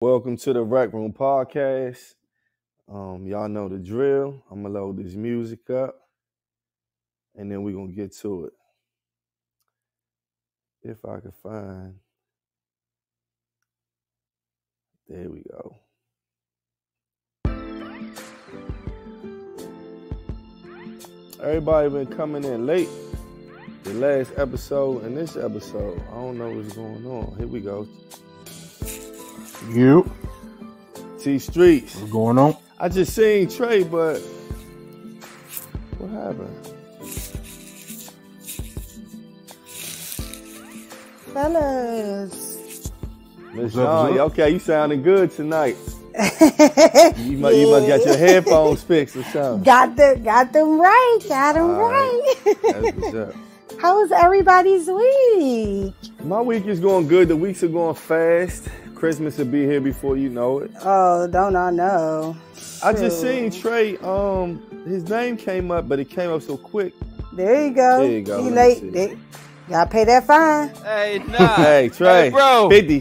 Welcome to the Rec Room Podcast. Y'all know the drill. I'm gonna load this music up, and then we're gonna get to it. If I can find, there we go. Everybody been coming in late. The last episode and this episode, I don't know what's going on. Here we go. You. T Streets. What's going on? I just seen Trey, but what happened? Fellas. Miss What's up? John, okay, you sounding good tonight. You must got your headphones fixed or something. Got them right. Got them All right. That's what's up. How was everybody's week? My week is going good. The weeks are going fast. Christmas will be here before you know it. Oh, don't I know? I just True. seen Trey. His name came up, but it came up so quick. There you go. There you go. He Let me late. see. Gotta pay that fine. Hey, nah. Hey, Trey. Hey, bro. 50.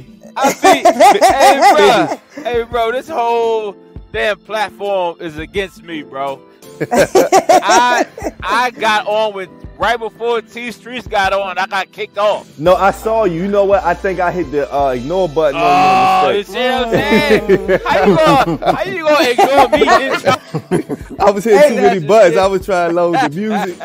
Hey, bro. This whole damn platform is against me, bro. I got on with right before T Streets got on. I got kicked off. No, I saw you. You know what? I think I hit the ignore button Oh, on you your see what I'm saying? How you gonna ignore me? I was hitting too many that's buttons. it. I was trying to load the music.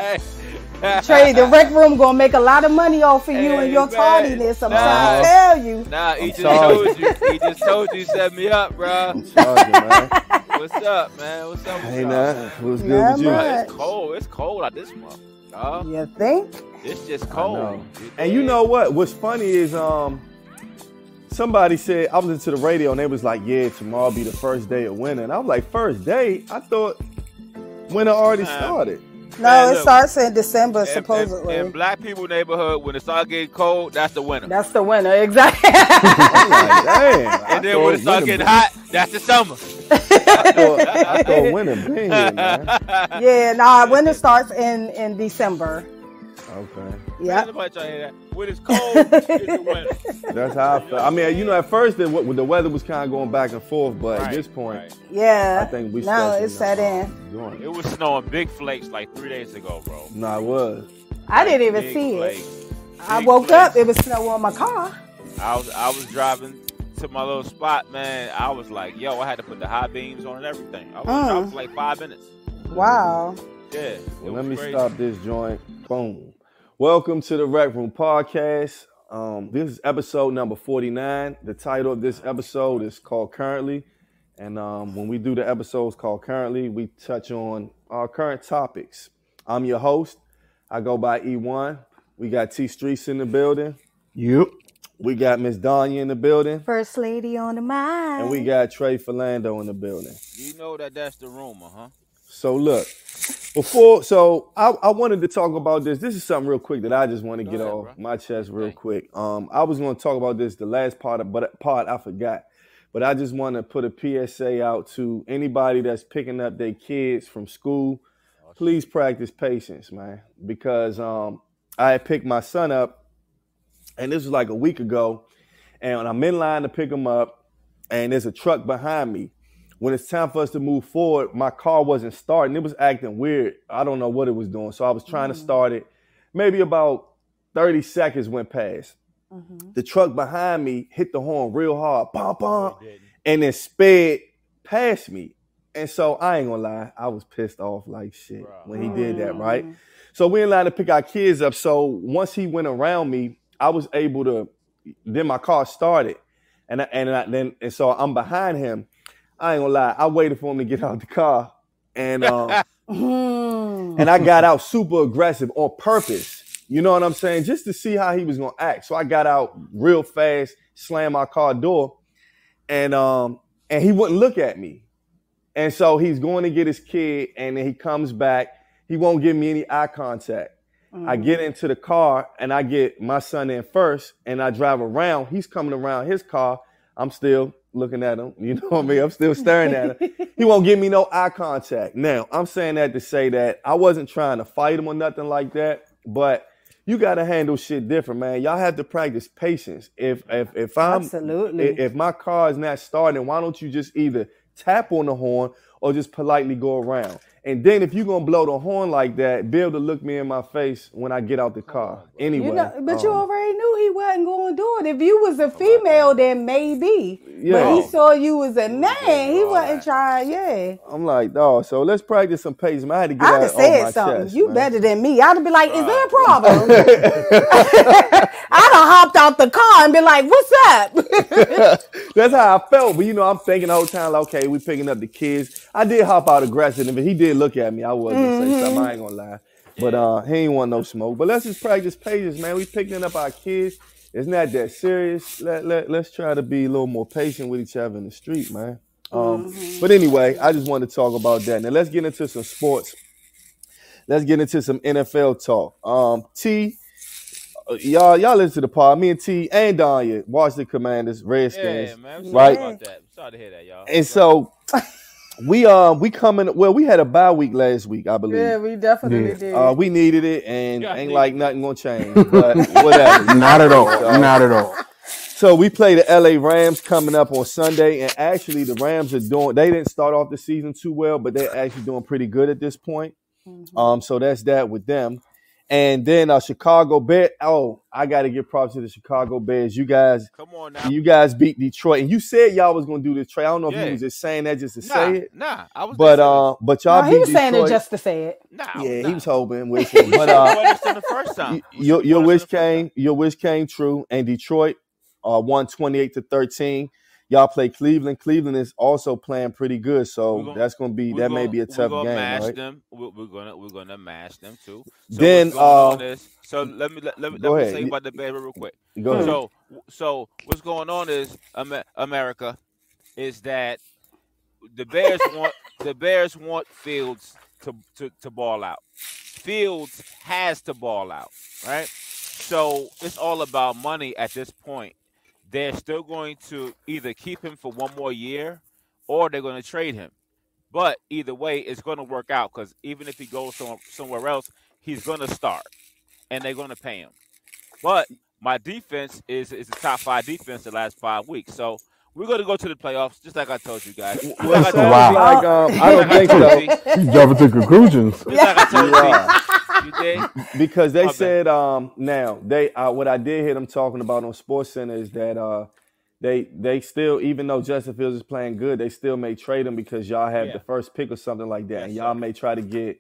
Trey, the rec room gonna make a lot of money off of you Hey, and your man. tardiness. I'm Nah. trying to tell you. Nah, he just sorry. told you. He just told you, set me up, bro. Charging, man. What's up, man? What's up? Hey, What's nah. up? What's good Not with you? Bro, much. it's cold. It's cold out this month. Dog. You think? It's just I cold. know. And you know what? What's funny is somebody said, I was listening to the radio and they was like, yeah, tomorrow be the first day of winter. And I was like, first day? I thought winter already started. No, Man, it look. starts in December, In supposedly. black people neighborhood, when it start getting cold, that's the winter. That's the winter, exactly. I'm like, damn. And then when it start getting hot, that's the summer. I thought winter been here, man. Yeah, nah, winter starts in December. Okay. Yeah. Nobody trying to hear that. When it's cold, it's the winter. That's how I felt. I mean, you know, at first the weather was kind of going back and forth, but at Right, this point, right. Yeah. I think we now stuck it's set in. joint. It was snowing big flakes like 3 days ago, bro. No, it was. I didn't even Big see it. flakes. I Big woke flakes. up, it was snow on my car. I was driving to my little spot, man. I was like, yo, I had to put the high beams on and everything. I was for like 5 minutes. Wow. Yeah. it Well, was let me crazy. stop this joint. Boom. Welcome to the Rec Room Podcast. This is episode number 49. The title of this episode is called Currently. And when we do the episodes called Currently, we touch on our current topics. I'm your host. I go by E1. We got T Streets in the building. You. We got Miss Danya in the building. First lady on the mind. And we got Trey Philando in the building. You know that's the rumor, huh? So look, I wanted to talk about this. This is something real quick that I just want to get ahead, off bro. my chest real Okay. quick. I was going to talk about this the last part, but I forgot. But I just want to put a PSA out to anybody that's picking up their kids from school. Please practice patience, man, because I had picked my son up, and this was like a week ago, and I'm in line to pick him up, and there's a truck behind me. When it's time for us to move forward, my car wasn't starting. It was acting weird. I don't know what it was doing. So I was trying to start it. Maybe about 30 seconds went past. The truck behind me hit the horn real hard, bum, bum, and then sped past me. And so I ain't gonna lie, I was pissed off like shit when he did that, right? So we in line to pick our kids up. So once he went around me, I was able to, then my car started. And so I'm behind him. I ain't gonna lie, I waited for him to get out the car, and and I got out super aggressive on purpose. You know what I'm saying? Just to see how he was gonna act. So I got out real fast, slammed my car door, and he wouldn't look at me. And so he's going to get his kid, and then he comes back. He won't give me any eye contact. I get into the car, and I get my son in first, and I drive around. He's coming around his car. I'm still looking at him. You know what I mean? I'm still staring at him. He won't give me no eye contact. Now, I'm saying that to say that I wasn't trying to fight him or nothing like that, but you got to handle shit different, man. Y'all have to practice patience. If my car is not starting, why don't you just either tap on the horn or just politely go around? And then if you're going to blow the horn like that, be able to look me in my face when I get out the car. Anyway. But you already knew he wasn't going to do it. If you was a female, then maybe. Yeah. But he saw you as a man. He wasn't trying, I'm like, dog, so let's practice some patience. I had to get out of my chest. You better than me. I'd have been like, is there a problem? I'd have hopped out the car and been like, what's up? That's how I felt. But, I'm thinking the whole time, like, okay, we picking up the kids. I did hop out aggressive, but he did look at me. I was going to say something. I ain't going to lie. But he ain't want no smoke. But let's just practice patience, man. We picking up our kids. It's not that serious. Let's try to be a little more patient with each other in the street, man. But anyway, I just wanted to talk about that. Now, let's get into some sports. Let's get into some NFL talk. T, y'all listen to the pod. Me and T and Danya, Washington Commanders, Redskins. Yeah, man. Right? About that. Sorry to hear that, y'all. And so we coming. Well, we had a bye week last week, I believe. Yeah, we definitely did. We needed it, and ain't like nothing gonna change. But whatever. Not at all. Not at all. So we play the LA Rams coming up on Sunday, and actually the Rams they didn't start off the season too well, but they're actually doing pretty good at this point. So that's that with them. And then Chicago Bears. Oh, I got to give props to the Chicago Bears. You guys, come on now. You guys beat Detroit, and you said y'all was gonna do this trade. I don't know if you was just saying that just to say it. I was. But y'all beat Detroit. He was saying it just to say it. He was hoping, wishing. But the first time. Your wish came true, and Detroit won 28-13. Y'all play Cleveland. Cleveland is also playing pretty good, so that may be a tough game, right? We're gonna mash them too. So then let me say about the Bears real quick. Go ahead. So what's going on is America is that the Bears want Fields to ball out. Fields has to ball out, right? So it's all about money at this point. They're still going to either keep him for one more year or they're going to trade him. But either way, it's going to work out because even if he goes somewhere else, he's going to start and they're going to pay him. But my defense is the top 5 defense the last 5 weeks. So we're going to go to the playoffs, just like I told you guys. I don't think so. You jumping to conclusions. Just like I told you did. Because they said now what I did hear them talking about on SportsCenter is that they still, even though Justin Fields is playing good, they still may trade him because y'all have the first pick or something like that, and y'all may try to get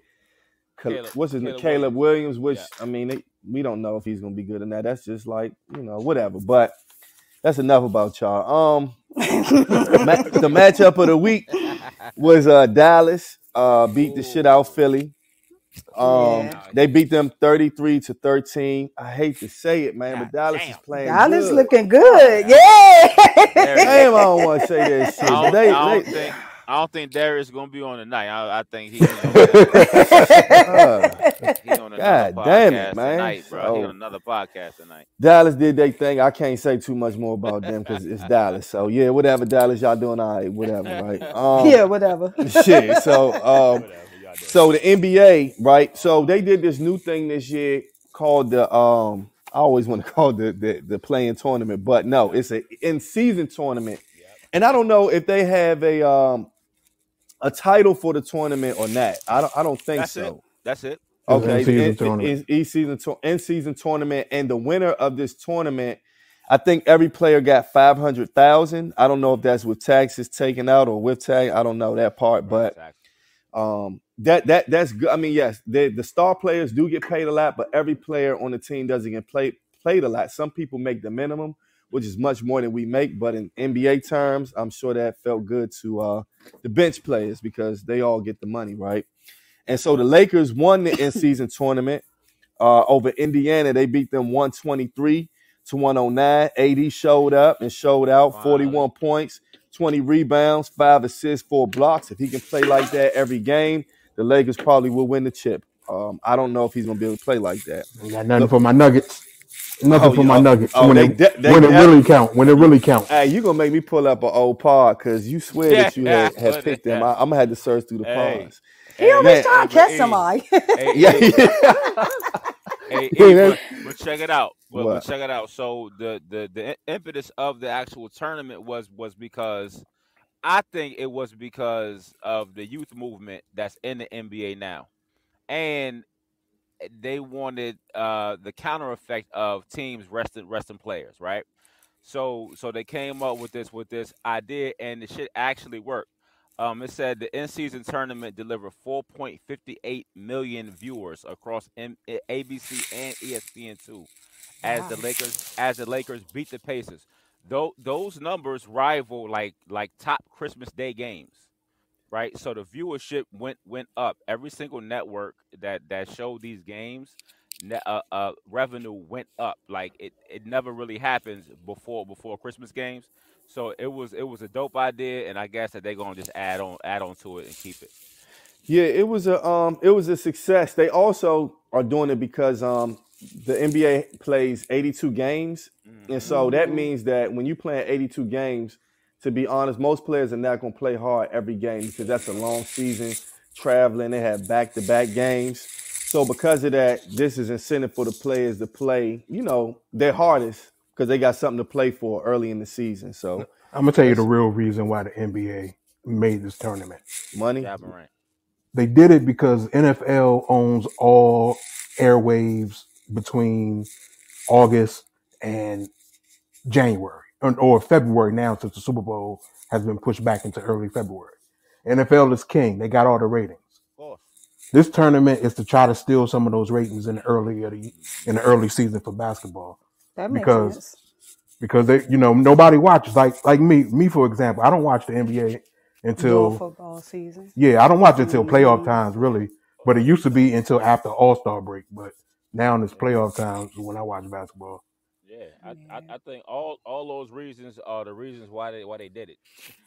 Caleb Williams, which I mean we don't know if he's gonna be good or not. That's just like whatever. But that's enough about y'all. The matchup of the week was Dallas beat the shit out Philly. They beat them 33-13. I hate to say it, man, but Dallas is playing Dallas good. Looking good. Yeah. Damn, I don't want to say that shit. I don't think Darius is going to be on tonight. I think he's on another podcast tonight, bro. He's on another podcast tonight. Dallas did their thing. I can't say too much more about them because it's Dallas. So, yeah, whatever, Dallas, y'all doing all right, whatever, right? Yeah, whatever. Shit, so the NBA, right? So they did this new thing this year called the I always want to call it the play-in tournament, but no, it's an in-season tournament. And I don't know if they have a title for the tournament or not. I don't think so. That's it. Okay, in-season tournament, and the winner of this tournament, I think every player got $500,000. I don't know if that's with taxes taken out or with tax. I don't know that part, but that's good. I mean, yes, the star players do get paid a lot, but every player on the team doesn't get played a lot. Some people make the minimum, which is much more than we make. But in NBA terms, I'm sure that felt good to the bench players because they all get the money, right? And so the Lakers won the in-season tournament over Indiana. They beat them 123-109. AD showed up and showed out, 41 points, 20 rebounds, 5 assists, 4 blocks. If he can play like that every game, the Lakers probably will win the chip. I don't know if he's going to be able to play like that. I got nothing for my Nuggets. Nothing for my Nuggets. When it really count. When it really count. Hey, you gonna make me pull up an old pod because you swear that you had picked them. I'm gonna have to search through the pods. He always trying to catch somebody. but check it out. But What? check it out. So the impetus of the actual tournament was because I think it was because of the youth movement that's in the NBA now, and they wanted the counter effect of teams resting players, right? So they came up with this idea, and the shit actually worked. It said the in-season tournament delivered 4.58 million viewers across ABC and ESPN2 as Wow. the Lakers beat the Pacers. Though those numbers rival like top Christmas Day games, right? So the viewership went up. Every single network that showed these games, revenue went up. Like it never really happens before Christmas games. So it was a dope idea, and I guess that they're gonna just add on to it and keep it. Yeah, it was a success. They also are doing it because the NBA plays 82 games, and so that Mm-hmm. means that when you play 82 games, to be honest, most players are not going to play hard every game because that's a long season, traveling. They have back-to-back games, so because of that, this is incentive for the players to play, their hardest because they got something to play for early in the season. So I'm gonna tell you the that's real reason why the NBA made this tournament. money. Yeah, Morant. They did it because NFL owns all airwaves between August and January or February now, since the Super Bowl has been pushed back into early February. NFL is king. They got all the ratings. Of course. This tournament is to try to steal some of those ratings in the early season for basketball That makes because sense. they nobody watches like me for example. I don't watch the NBA During until football season. I don't watch it until playoff Mm-hmm. times really, but it used to be until after All-Star break. But now it's playoff times when I watch basketball. Yeah, Yeah. I think all those reasons are the reasons why they did it.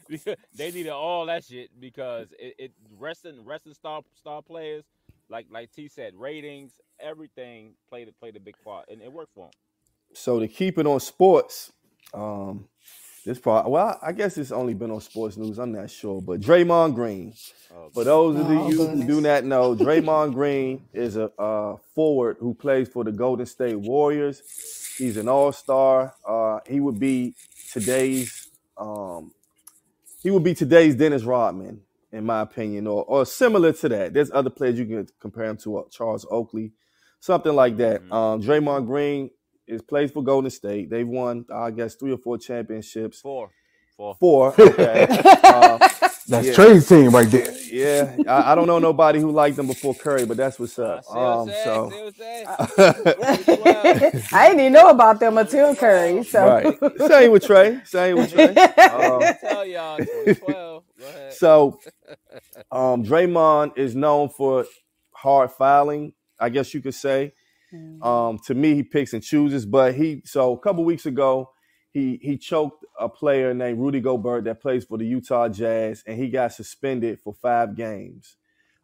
Because they needed all that shit because it resting star players like T said, ratings, everything played a big part, and it worked for them. So to keep it on sports, this part, well, I guess it's only been on sports news. I'm not sure, but Draymond Green. Oh For God. those of Oh you who do goodness. not know, Draymond Green is a forward who plays for the Golden State Warriors. He's an all-star. He would be today's um, Dennis Rodman, in my opinion, or similar to that. There's other players you can compare him to, Charles Oakley, something like that. Mm-hmm. Draymond Green plays for Golden State. They've won, I guess, 3 or 4 championships. Four. 4, okay. That's Yeah, Trey's team right there. yeah. I don't know nobody who liked them before Curry, but that's what's up. See what I'm So saying? I didn't even know about them until Curry. So right, same with Trey. Tell y'all 2012. Go ahead. So Draymond is known for hard fouling, I guess you could say. To me, he picks and chooses, but a couple weeks ago, he choked a player named Rudy Gobert that plays for the Utah Jazz, and he got suspended for 5 games.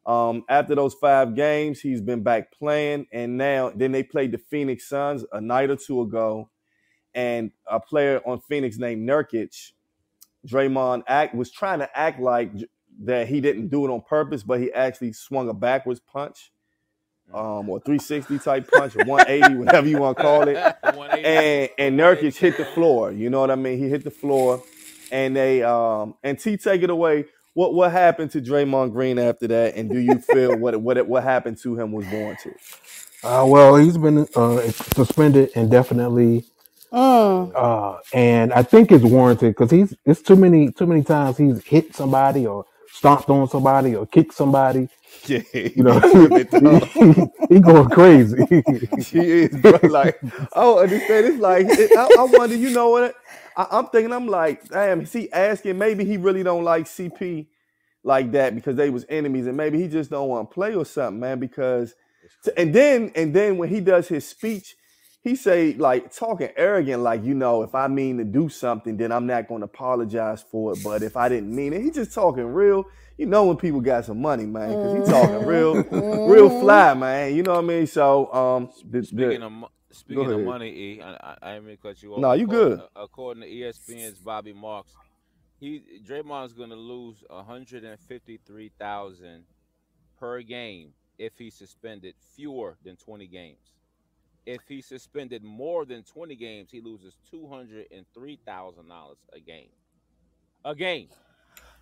After those 5 games, he's been back playing, and then they played the Phoenix Suns a night or two ago, and a player on Phoenix named Nurkic, Draymond was trying to act like that he didn't do it on purpose, but he actually swung a backwards punch, or 360 type punch, or 180, whatever you want to call it. And Nurkic hit the floor. You know what I mean? He hit the floor, and and T, take it away. What happened to Draymond Green after that? And do you feel what happened to him was warranted? Well, he's been suspended indefinitely, and I think it's warranted because it's too many times he's hit somebody or stomped on somebody or kicked somebody. Yeah, he going crazy. He is, bro. Like, I don't understand. It's like I wonder. You know what? I'm thinking. I'm like, damn. Is he asking? Maybe he really don't like CP like that because they was enemies, and maybe he just don't want to play or something, man. Because and then when he does his speech, he say like talking arrogant, like, if I mean to do something, then I'm not going to apologize for it. But if I didn't mean it, he just talking real. When people got some money, man, because he talking real fly, man. You know what I mean? So, speaking of money, E, I didn't mean to cut you off. No, you good. According to ESPN's Bobby Marks, Draymond's going to lose $153,000 per game if he's suspended fewer than 20 games. if he's suspended more than 20 games, he loses $203,000 a game. A game.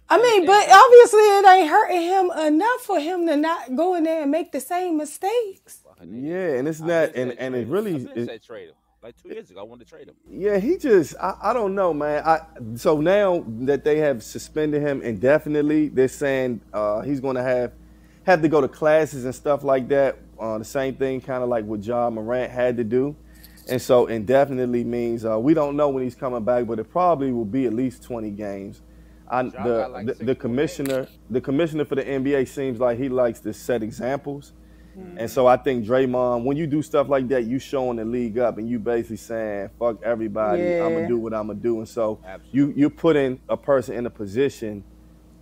I mean, but obviously it ain't hurting him enough for him to not go in there and make the same mistakes. Yeah, and it's not, and it really. I said trade him. Like 2 years ago, I wanted to trade him. Yeah, he just, I don't know, man. So now that they have suspended him indefinitely, they're saying he's going to have to go to classes and stuff like that. The same thing kind of like what Ja Morant had to do. And so indefinitely means we don't know when he's coming back, but it probably will be at least 20 games. The commissioner for the NBA seems like he likes to set examples. And so I think Draymond, when you do stuff like that, you showing the league up and you basically saying, fuck everybody, I'm going to do what I'm going to do. And so you're putting a person in a position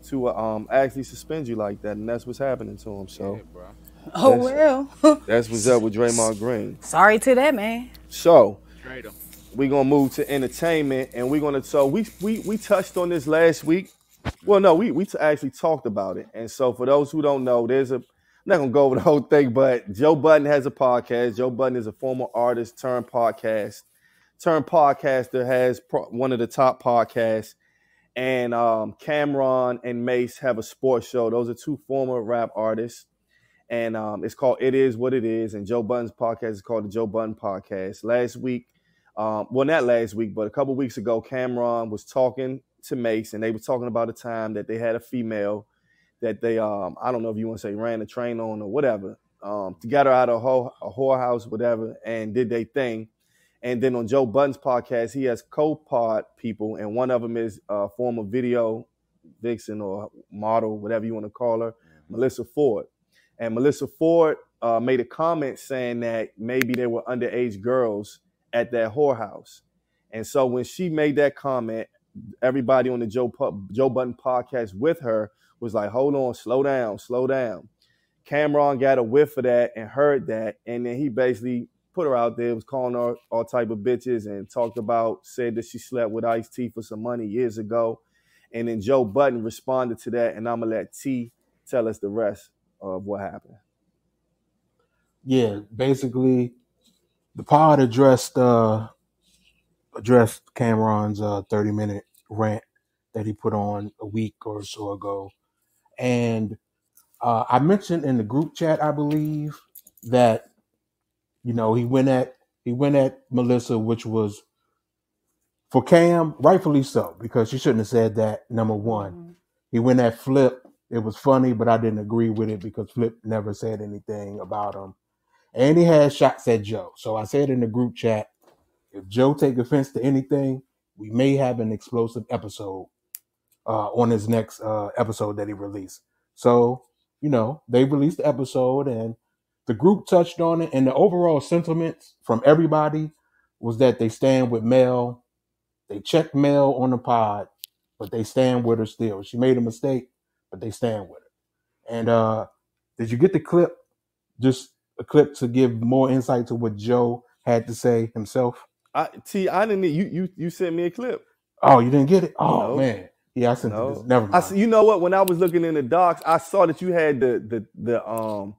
to actually suspend you like that. And that's what's happening to him. So, that's what's up with Draymond Green. Sorry to that, man. So we're going to move to entertainment, and we're going to, so we touched on this last week. Well, no, we actually talked about it. And so for those who don't know, I'm not going to go over the whole thing, but Joe Budden has a podcast. Joe Budden is a former artist turned podcaster, has one of the top podcasts. And Cameron and Mace have a sports show. Those are two former rap artists. And it's called It Is What It Is. And Joe Budden's podcast is called the Joe Budden Podcast. Last week, well, not last week, but a couple weeks ago, Cameron was talking to Mace, and they were talking about a time that they had a female that they, I don't know if you want to say ran a train on or whatever, got her out of a whorehouse, whatever, and did their thing. And then on Joe Budden's podcast, he has co-pod people, and one of them is a former video vixen or model, whatever you want to call her, Melissa Ford. And Melissa Ford made a comment saying that maybe there were underage girls at that whorehouse. And so when she made that comment, everybody on the Joe Budden podcast with her was like, hold on, slow down. Cameron got a whiff of that and heard that, and then he basically put her out there, was calling her all type of bitches and said that she slept with Ice-T for some money years ago. And then Joe Budden responded to that, and I'm going to let T tell us the rest of what happened. Yeah, basically, the pod addressed Cameron's 30-minute rant that he put on a week or so ago. And I mentioned in the group chat, I believe, that, you know, he went at Melissa, which was, for Cam, rightfully so, because she shouldn't have said that, number one. Mm-hmm. He went at Flip. It was funny, but I didn't agree with it because Flip never said anything about him. And he had shots at Joe. So I said in the group chat, if Joe take offense to anything, we may have an explosive episode on his next episode that he released. So, you know, they released the episode and the group touched on it. And the overall sentiments from everybody was that they stand with Mel. They checked Mel on the pod, but they stand with her still. She made a mistake, but they stand with her. And did you get the clip? Just a clip to give more insight to what Joe had to say himself. I didn't. You sent me a clip. Oh, you didn't get it? Oh, no. Man. Yeah, I sent it. Never mind. You know what? When I was looking in the docs, I saw that you had the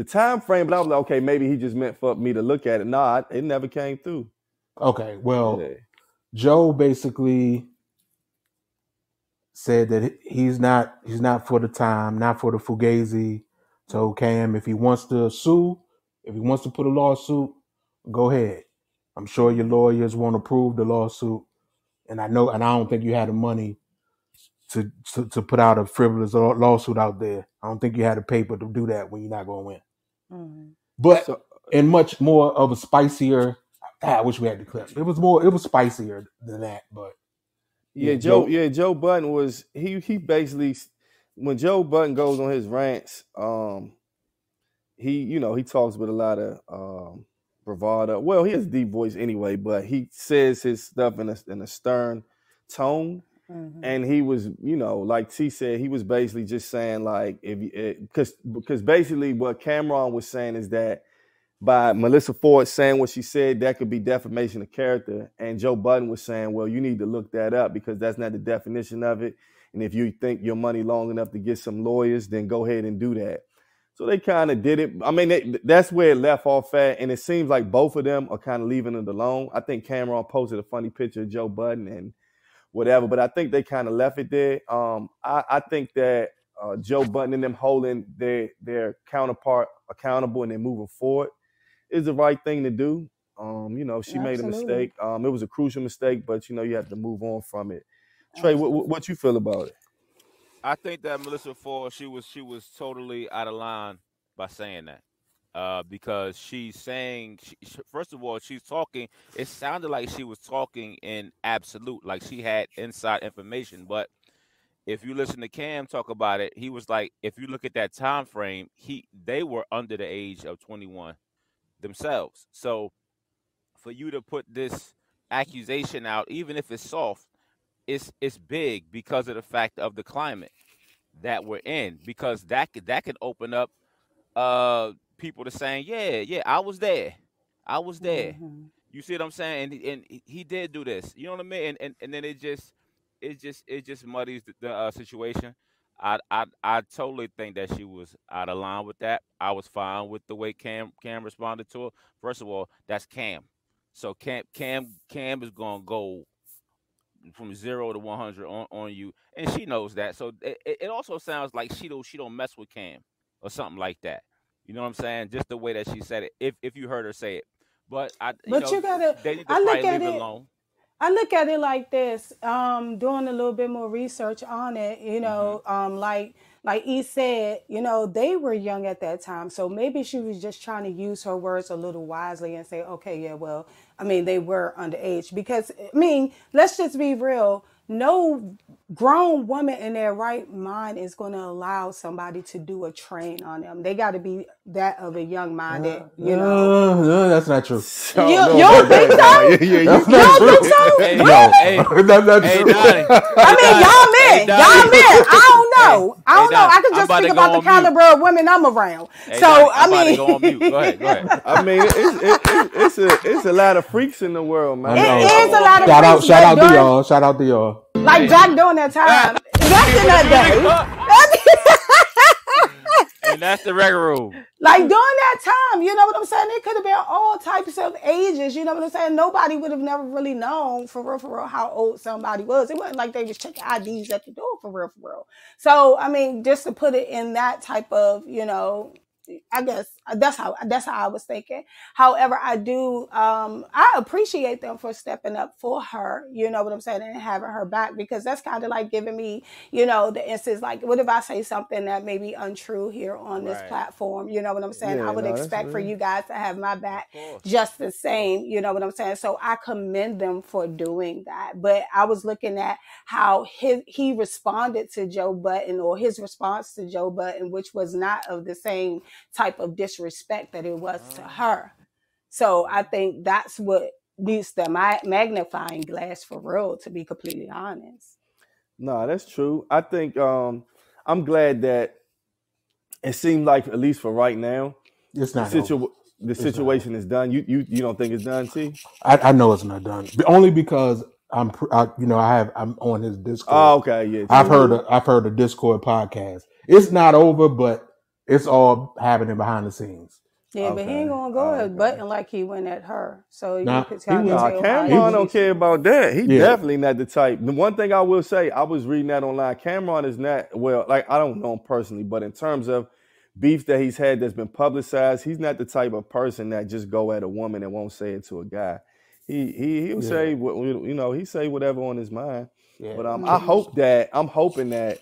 time frame, but I was like, okay, maybe he just meant for me to look at it. Nah, it never came through. Okay, well, Joe basically said that he's not for the time, not for the fugazi. Told Cam if he wants to sue, if he wants to put a lawsuit, go ahead. I'm sure your lawyers won't approve the lawsuit, and I don't think you had the money to put out a frivolous lawsuit out there. I don't think you had the paper to do that when you're not going to win. Mm-hmm. But in much more of a spicier, I wish we had the clip. It was spicier than that. But Joe Budden was he basically, when Joe Budden goes on his rants, he talks with a lot of bravado. Well, he has a deep voice anyway, but he says his stuff in a stern tone. Mm-hmm. And he was, like T said, he was basically just saying, like, because basically what Cameron was saying is that by Melissa Ford saying what she said, that could be defamation of character. And Joe Budden was saying, well, you need to look that up because that's not the definition of it. And if you think your money long enough to get some lawyers, then go ahead and do that. So they kind of did it. I mean, that's where it left off at, and it seems like both of them are kind of leaving it alone. I think Cameron posted a funny picture of Joe Budden and whatever, but I think they kind of left it there. I think that Joe Budden and them holding their counterpart accountable and they're moving forward is the right thing to do. She made a mistake. It was a crucial mistake, but you have to move on from it. Trey, what you feel about it? I think that Melissa Ford, she was totally out of line by saying that, because she's saying, first of all, she's talking. It sounded like she was talking in absolute, like she had inside information. But if you listen to Cam talk about it, he was like, if you look at that time frame, they were under the age of 21 themselves. So for you to put this accusation out, even if it's soft, it's big because of the fact of the climate that we're in, because that can open up people to saying, yeah, I was there. Mm-hmm. You see what I'm saying? And he did do this. You know what I mean? And then it just muddies the situation. I totally think that she was out of line with that. I was fine with the way Cam responded to it. First of all, that's Cam. So Cam is gonna go from 0 to 100 on you, and she knows that. So it also sounds like she don't mess with Cam or something like that. You know what I'm saying? Just the way that she said it. If you heard her say it, but they need to probably leave it alone. I look at it like this, doing a little bit more research on it, like E said, they were young at that time. So maybe she was just trying to use her words a little wisely and say, okay, yeah, well, they were underage. Because, let's just be real. No grown woman in their right mind is going to allow somebody to do a train on them. They got to be that of a young minded, No, that's not true. You don't think so? You don't think so? That's not true. Y'all men. I don't know. I can just think about the caliber of women I'm around. Donnie, go on mute. Go ahead. It's a lot of freaks in the world, man. It is a lot of freaks. Shout out to y'all. Like Jack during that time. Back in that day. And that's the regular rule. Like during that time, you know what I'm saying? It could have been all types of ages. You know what I'm saying? Nobody would have never really known for real how old somebody was. It wasn't like they was checking IDs at the door for real. So just to put it in that type of, I guess that's how I was thinking. However, I do I appreciate them for stepping up for her, you know what I'm saying, and having her back, because that's kind of like giving me, the instance, like, what if I say something that may be untrue here on this platform, you know what I'm saying? I would expect for you guys to have my back just the same, you know what I'm saying? So I commend them for doing that. But I was looking at how he responded to Joe Budden, or his response to Joe Budden, which was not of the same type of disrespect that it was to her. So I think that's what needs the magnifying glass for real, to be completely honest. No, that's true. I think I'm glad that it seemed like, at least for right now, it's not the situation is done. You don't think it's done, T? I know it's not done. Only because I'm on his Discord. Oh, okay, yeah. I've heard a Discord podcast. It's not over, but it's all happening behind the scenes. Yeah, but he ain't gonna go at Button like he went at her. So you could Cameron don't care about that. He definitely not the type. The one thing I will say, I was reading that online. Cameron is not, well, like, I don't know him personally, but in terms of beef that he's had that's been publicized, he's not the type of person that just go at a woman and won't say it to a guy. He'll say he say whatever on his mind. Yeah. But I'm hoping that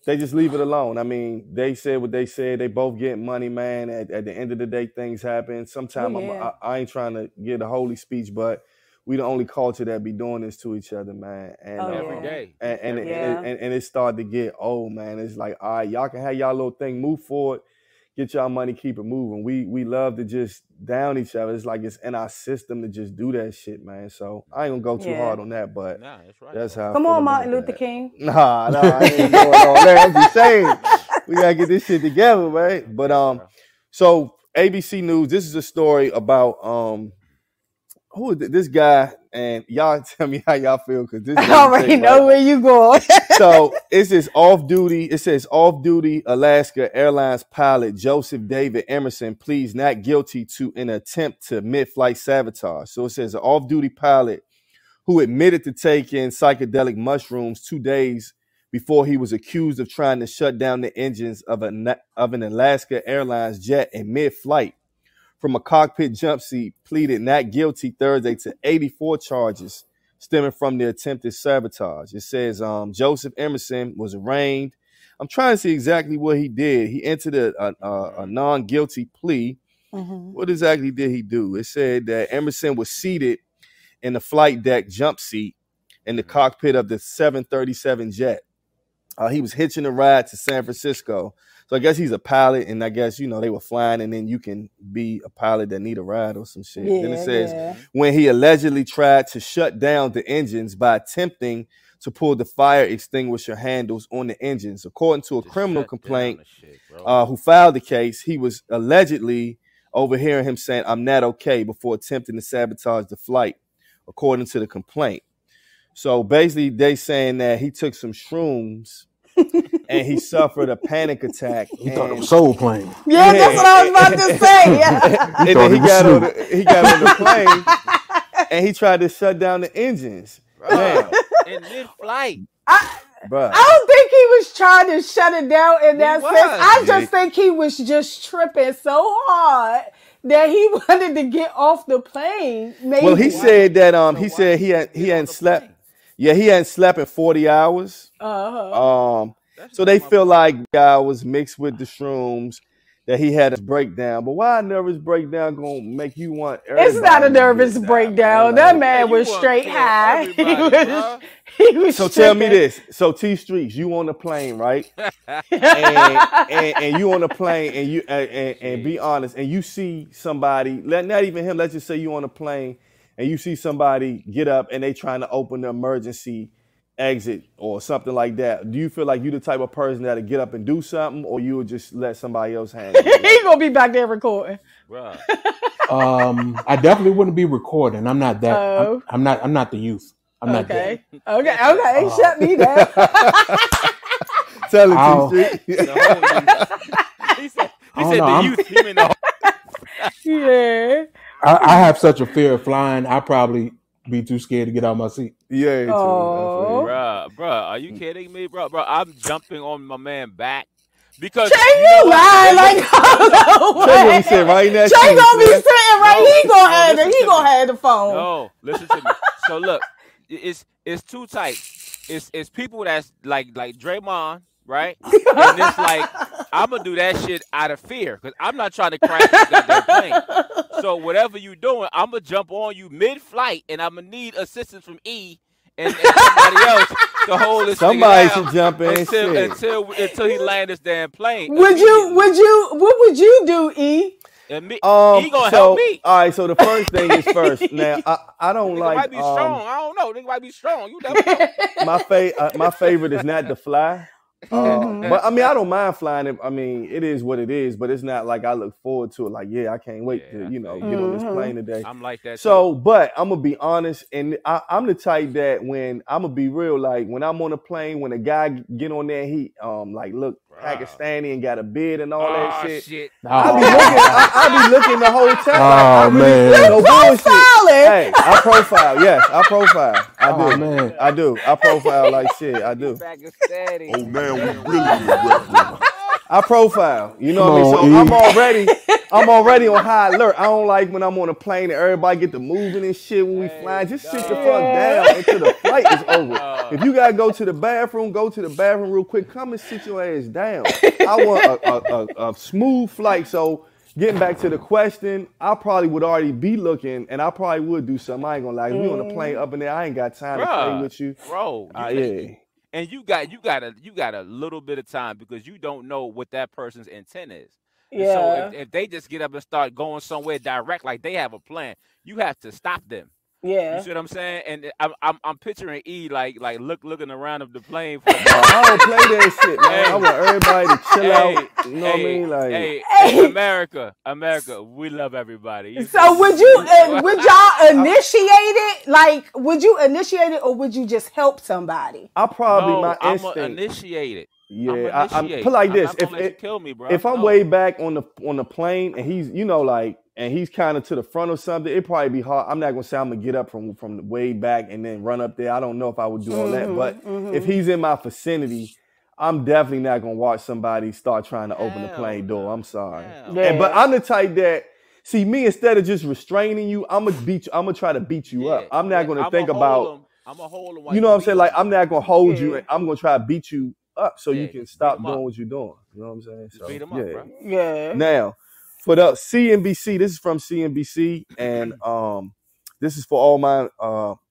they just leave it alone. I mean, they said what they said. They both get money, man. At the end of the day, things happen. Sometimes I ain't trying to get a holy speech, but we the only culture that be doing this to each other, man. And every day. And it started to get old, man. It's like, all right, y'all can have y'all little thing, move forward, get y'all money, keep it moving. We love to just down each other. It's like it's in our system to just do that shit, man. So I ain't gonna go too hard on that, but that's right. That's how. Come on, Martin Luther King. Nah, I ain't going on that. I'm just saying, we gotta get this shit together, right? But so ABC News, this is a story about who is this guy? And y'all tell me how y'all feel because this. I already know right? where you going. So it's this off-duty. It says off-duty Alaska Airlines pilot Joseph David Emerson pleads not guilty to an attempt to mid-flight sabotage. So it says an off-duty pilot who admitted to taking psychedelic mushrooms 2 days before he was accused of trying to shut down the engines of an Alaska Airlines jet in mid-flight from a cockpit jump seat pleaded not guilty Thursday to 84 charges stemming from the attempted sabotage. It says Joseph Emerson was arraigned. I'm trying to see exactly what he did. He entered a non-guilty plea. Mhm. What exactly did he do? It said that Emerson was seated in the flight deck jump seat in the cockpit of the 737 jet. He was hitching a ride to San Francisco. So I guess he's a pilot, and I guess, they were flying, and then you can be a pilot that need a ride or some shit. Then it says when he allegedly tried to shut down the engines by attempting to pull the fire extinguisher handles on the engines. According to a criminal complaint who filed the case, he was allegedly overhearing him saying, "I'm not okay," before attempting to sabotage the flight, according to the complaint. So basically, they saying that he took some shrooms and he suffered a panic attack. He thought it was Soul Plane. Yeah, that's what I was about to say. Yeah. And then he got on the plane and he tried to shut down the engines. Bro, in mid-flight. Bruh. I don't think he was trying to shut it down in that was. sense. I just think he was just tripping so hard that he wanted to get off the plane. Maybe. Well, he said that he said he hadn't slept. Yeah, he hadn't slept in 40 hours. So they feel like the guy was mixed with the shrooms, that he had a breakdown. But why a nervous breakdown gonna make you want everybody? It's not a nervous breakdown. That man was straight high. He was So tell me this. So T Streets, you on the plane, right? and you on the plane, and you and be honest, and you see somebody, not even him. Let's just say you on the plane, and you see somebody get up and they trying to open the emergency exit or something like that. Do you feel like you the type of person that'll get up and do something, or you would just let somebody else handle it? He gonna be back there recording. Bro. I definitely wouldn't be recording. I'm not that. Oh. I'm not the youth. I'm not that. Okay. Shut me down. Tell it, T Street. He said the youth. He mean the Yeah. I have such a fear of flying. I probably be too scared to get out of my seat. Yeah. Oh. Bro, are you kidding me, bro? I'm jumping on my man back because Trey, you lying like Trey gonna be sitting right in that Trey seat, gonna be man. sitting right. No, He gonna have the phone. No, listen to me. So look, it's two types. It's people that's like Draymond, right? And it's like I'm gonna do that shit out of fear because I'm not trying to crash this goddamn plane. So whatever you doing, I'm gonna jump on you mid-flight, and I'm gonna need assistance from E and somebody else to hold this. Somebody should jump in until he land this damn plane. What would you do, E? And me, he gonna help me. All right, so the first thing is first. Now, I don't Nigga like. might be strong. I don't know. Nigga might be strong. You never know. My favorite is not to fly. But I mean, I don't mind flying. I mean, it is what it is, but it's not like I look forward to it. Like, yeah, I can't wait to get on this plane today. I'm like that. So, but I'm gonna be honest, and I'm the type that when I'm gonna be real, like when I'm on a plane, when a guy get on there, he like look Pakistani and got a beard and all that shit. I be looking the whole time. Oh man, no bullshit. Profiling. Hey, I profile. Yes, I profile. I do. Oh, man. I do. I profile like shit. I do. Pakistani. Oh man, we really I profile. You know Come what I on, mean? So I'm already on high alert. I don't like when I'm on a plane and everybody get to moving and shit when we flying. Just sit the fuck down until the flight is over. If you gotta go to the bathroom, go to the bathroom real quick. Come and sit your ass down. I want a smooth flight. So getting back to the question, I probably would already be looking, and I probably would do something. I ain't gonna lie. If we on the plane up in there, I ain't got time to play with you, bro. Yeah. And you got a little bit of time because you don't know what that person's intent is. Yeah. So if they just get up and start going somewhere direct, like they have a plan, you have to stop them. You Yeah. see what I'm saying? And I'm picturing E like looking around of the plane for the I don't play that shit, man. I Hey, want everybody to chill hey, out. You know what I hey, mean? Like, hey, Hey. America, we love everybody. You So feel me? would y'all initiate it? Like, would you initiate it or would you just help somebody? I probably No, my I'm gonna instinct. initiate it. Yeah, I'm put Initiate. like I'm this. not gonna let you kill me, bro. If I'm No. way back on the plane and he's like and he's kind of to the front or something, it'd probably be hard. I'm not gonna say I'm gonna get up from the way back and then run up there. I don't know if I would do all that, but if he's in my vicinity, I'm definitely not gonna watch somebody start trying to open the Hell plane door. no. I'm sorry. Hell Yeah. And but I'm the type that see me instead of just restraining you, I'm gonna beat you. I'm gonna try to beat you up. I'm not gonna think about. I'm gonna hold him while You know what I'm beat saying? him, Like I'm bro. not gonna hold you, Yeah. and I'm gonna try to beat you up so Yeah, you can just beat stop 'em doing up. what you're doing. You know what I'm saying? Just beat 'em up, yeah. bro. Yeah. Now, for the CNBC, this is from CNBC, and this is for all my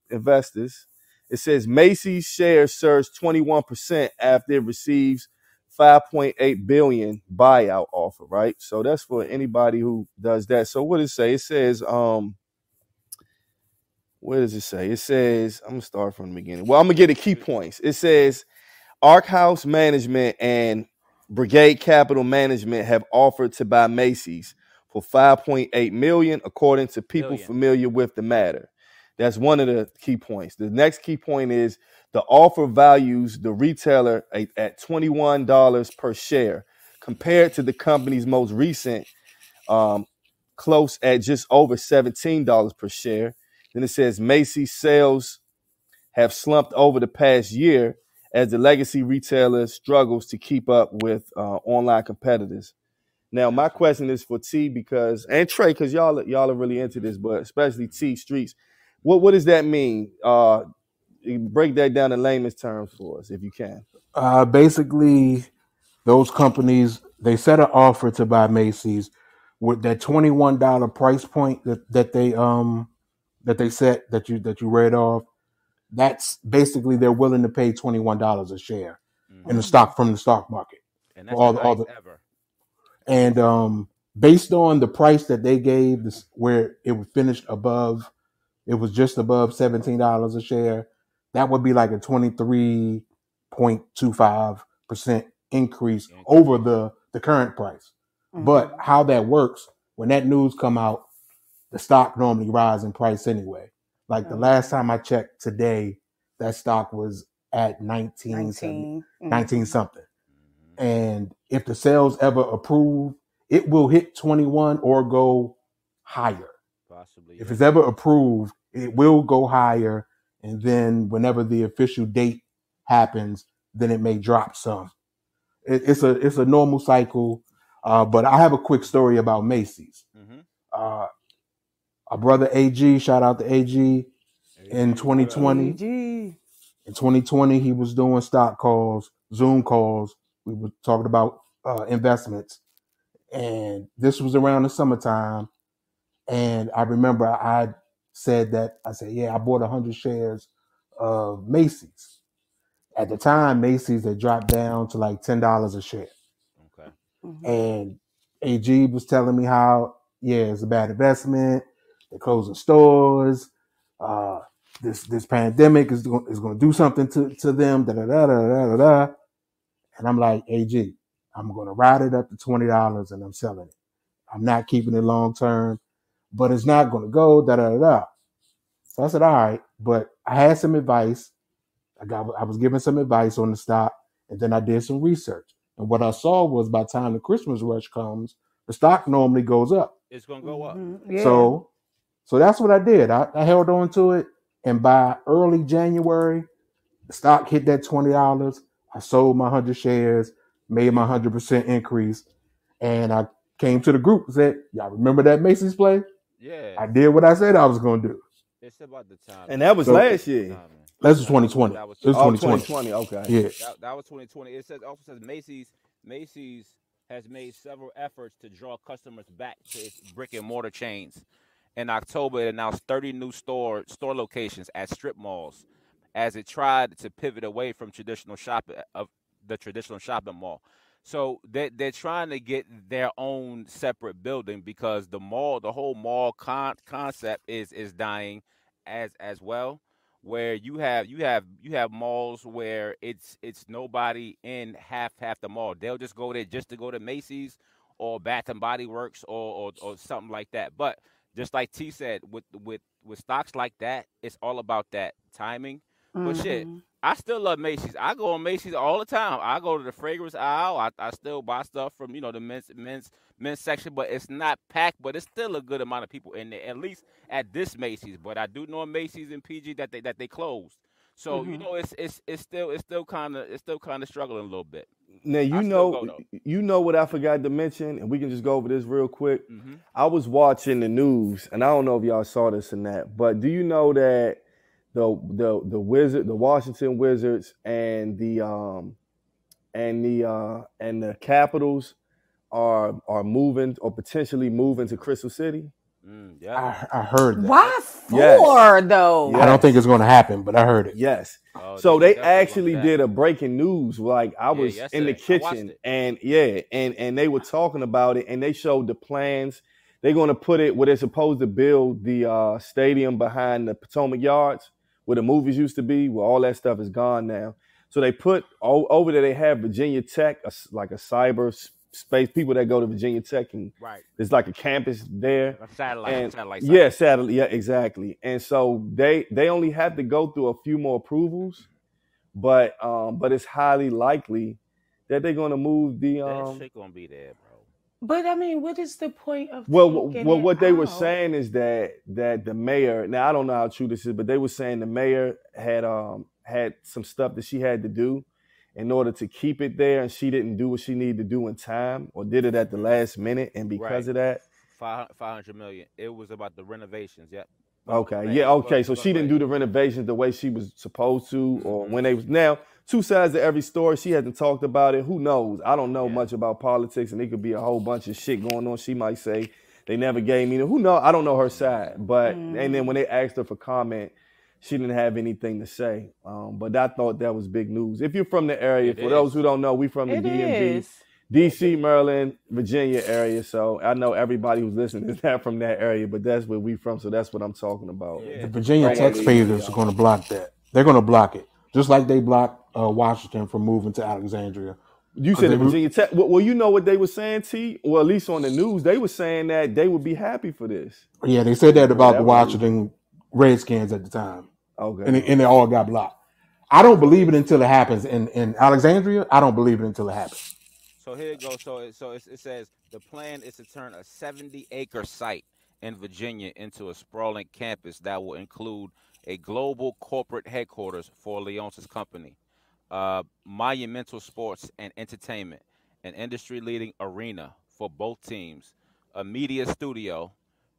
investors. It says Macy's shares surge 21% after it receives 5.8 billion buyout offer. Right, so that's for anybody who does that. So what does it say? It says where does it say? It says, I'm going to start from the beginning. Well, I'm going to get the key points. It says, Ark House Management and Brigade Capital Management have offered to buy Macy's for $5.8 million, according to people familiar with the matter. That's one of the key points. The next key point is the offer values the retailer at $21 per share, compared to the company's most recent close at just over $17 per share. Then it says Macy's sales have slumped over the past year as the legacy retailer struggles to keep up with online competitors. Now, my question is for T because and Trey, because y'all are really into this, but especially T Streets. What does that mean? Break that down in layman's terms for us, if you can. Basically, those companies they set an offer to buy Macy's with that $21 price point that they set that you read off. That's basically they're willing to pay $21 a share in the stock from the stock market. And that's all the the, all highest the ever. and based on the price that they gave, this, where it was finished above, it was just above $17 a share. That would be like a 23.25% increase over the current price. But how that works, when that news come out, the stock normally rise in price anyway. Like the last time I checked today, that stock was at 19 something. And if the sales ever approve, it will hit 21 or go higher. Possibly. If it's ever approved, it will go higher. And then whenever the official date happens, then it may drop some. It's a normal cycle. But I have a quick story about Macy's. Our brother AG, shout out to AG, in 2020. AG. In 2020, he was doing stock calls, Zoom calls. We were talking about investments. And this was around the summertime. And I remember I said, yeah, I bought 100 shares of Macy's. At the time, Macy's had dropped down to like $10 a share. Okay. And AG was telling me how, yeah, it's a bad investment. They're closing stores. This pandemic is going to do something to them. Da, da, da, da, da, da. And I'm like, AG, I'm going to ride it up to $20 and I'm selling it. I'm not keeping it long term, but it's not going to go. Da, da, da, da. So I said, all right. But I had some advice. I was given some advice on the stock, and then I did some research. And what I saw was by the time the Christmas rush comes, the stock normally goes up. It's gonna go up. Yeah. So that's what I did. I held on to it, and by early January, the stock hit that $20. I sold my 100 shares, made my 100% increase, and I came to the group and said, "Y'all remember that Macy's play? Yeah. I did what I said I was going to do." It's about the time. And that was So- last year. That's 2020. That was It was Oh, 2020. 2020. Okay. Yeah. That was 2020. It says also says Macy's has made several efforts to draw customers back to its brick and mortar chains. In October, it announced 30 new store locations at strip malls as it tried to pivot away from the traditional shopping mall. So they're trying to get their own separate building because the whole mall concept is dying as well, where you have malls where it's nobody in half the mall. They'll just go there just to go to Macy's or Bath and Body Works or something like that. But just like T said, with stocks like that, it's all about that timing. But shit, Mm-hmm. I still love Macy's. I go on Macy's all the time. I go to the fragrance aisle. I still buy stuff from the men's section, but it's not packed. But it's still a good amount of people in there, at least at this Macy's. But I do know Macy's and PG that they closed. So Mm-hmm. it's still kind of struggling a little bit. Now I still go though. you know what I forgot to mention, and we can just go over this real quick. Hmm. I was watching the news, and I don't know if y'all saw this and that, but do you know that the Washington Wizards and the Capitals are moving or potentially moving to Crystal City? Yeah. I heard that. Why Yes. for though? Yeah. I don't think it's going to happen, but I heard it. Yes. Oh, So they they definitely actually want that. did a breaking news. Like I was in the yesterday. I watched kitchen, it. and they were talking about it, and they showed the plans. They're going to put it where they're supposed to build the stadium behind the Potomac Yards, where the movies used to be. Where all that stuff is gone now. So they put over there. They have Virginia Tech, like a cyber space. People that go to Virginia Tech, and Right. there's like a campus there. A satellite. And satellite. yeah, satellite. Yeah, exactly. And so they only have to go through a few more approvals, but it's highly likely that they're going to move the That shit gonna be there, bro. But I mean, what is the point of well taking well it what they were out? saying is that the mayor, now I don't know how true this is, but they were saying the mayor had some stuff that she had to do in order to keep it there, and she didn't do what she needed to do in time, or did it at the last minute, and because Right. of that. 500 million. It was about the renovations. Yep. Okay, Man, yeah, okay. So but she didn't right. do the renovations the way she was supposed to, or Mhm. when they was now two sides to every story. She hasn't talked about it. Who knows? I don't know Yeah. much about politics, and it could be a whole bunch of shit going on. She might say they never gave me. Who knows? I don't know her side, but and then when they asked her for comment, she didn't have anything to say. But I thought that was big news. If you're from the area, It for those is. who don't know, we from the It DMV. is. DC, Maryland, Virginia area. So I know everybody who's listening is not from that area, but that's where we from. So that's what I'm talking about. Yeah. The Virginia Right. Tech faders are going to block that. They're going to block it, just like they blocked Washington from moving to Alexandria. You said they the were- Virginia Tech. Well, you know what they were saying, T? Well, at least on the news, they were saying that they would be happy for this. Yeah, they said that about that the was- Washington Redskins at the time, Okay. and they all got blocked. I don't believe it until it happens in Alexandria. I don't believe it until it happens. So here it goes. It says the plan is to turn a 70-acre site in Virginia into a sprawling campus that will include a global corporate headquarters for Leonce's company, monumental sports and entertainment, an industry-leading arena for both teams, a media studio,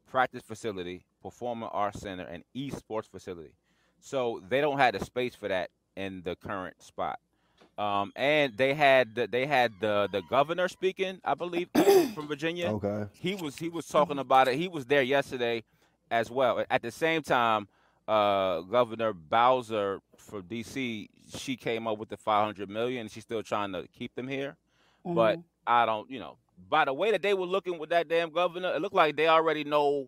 practice facility, performing arts center, and esports facility. So they don't have the space for that in the current spot. And they had the governor speaking, I believe, from Virginia. Okay. He was talking about it. He was there yesterday as well. At the same time, Governor Bowser for DC, she came up with the 500 million. She's still trying to keep them here, but I don't, by the way that they were looking with that damn governor, it looked like they already know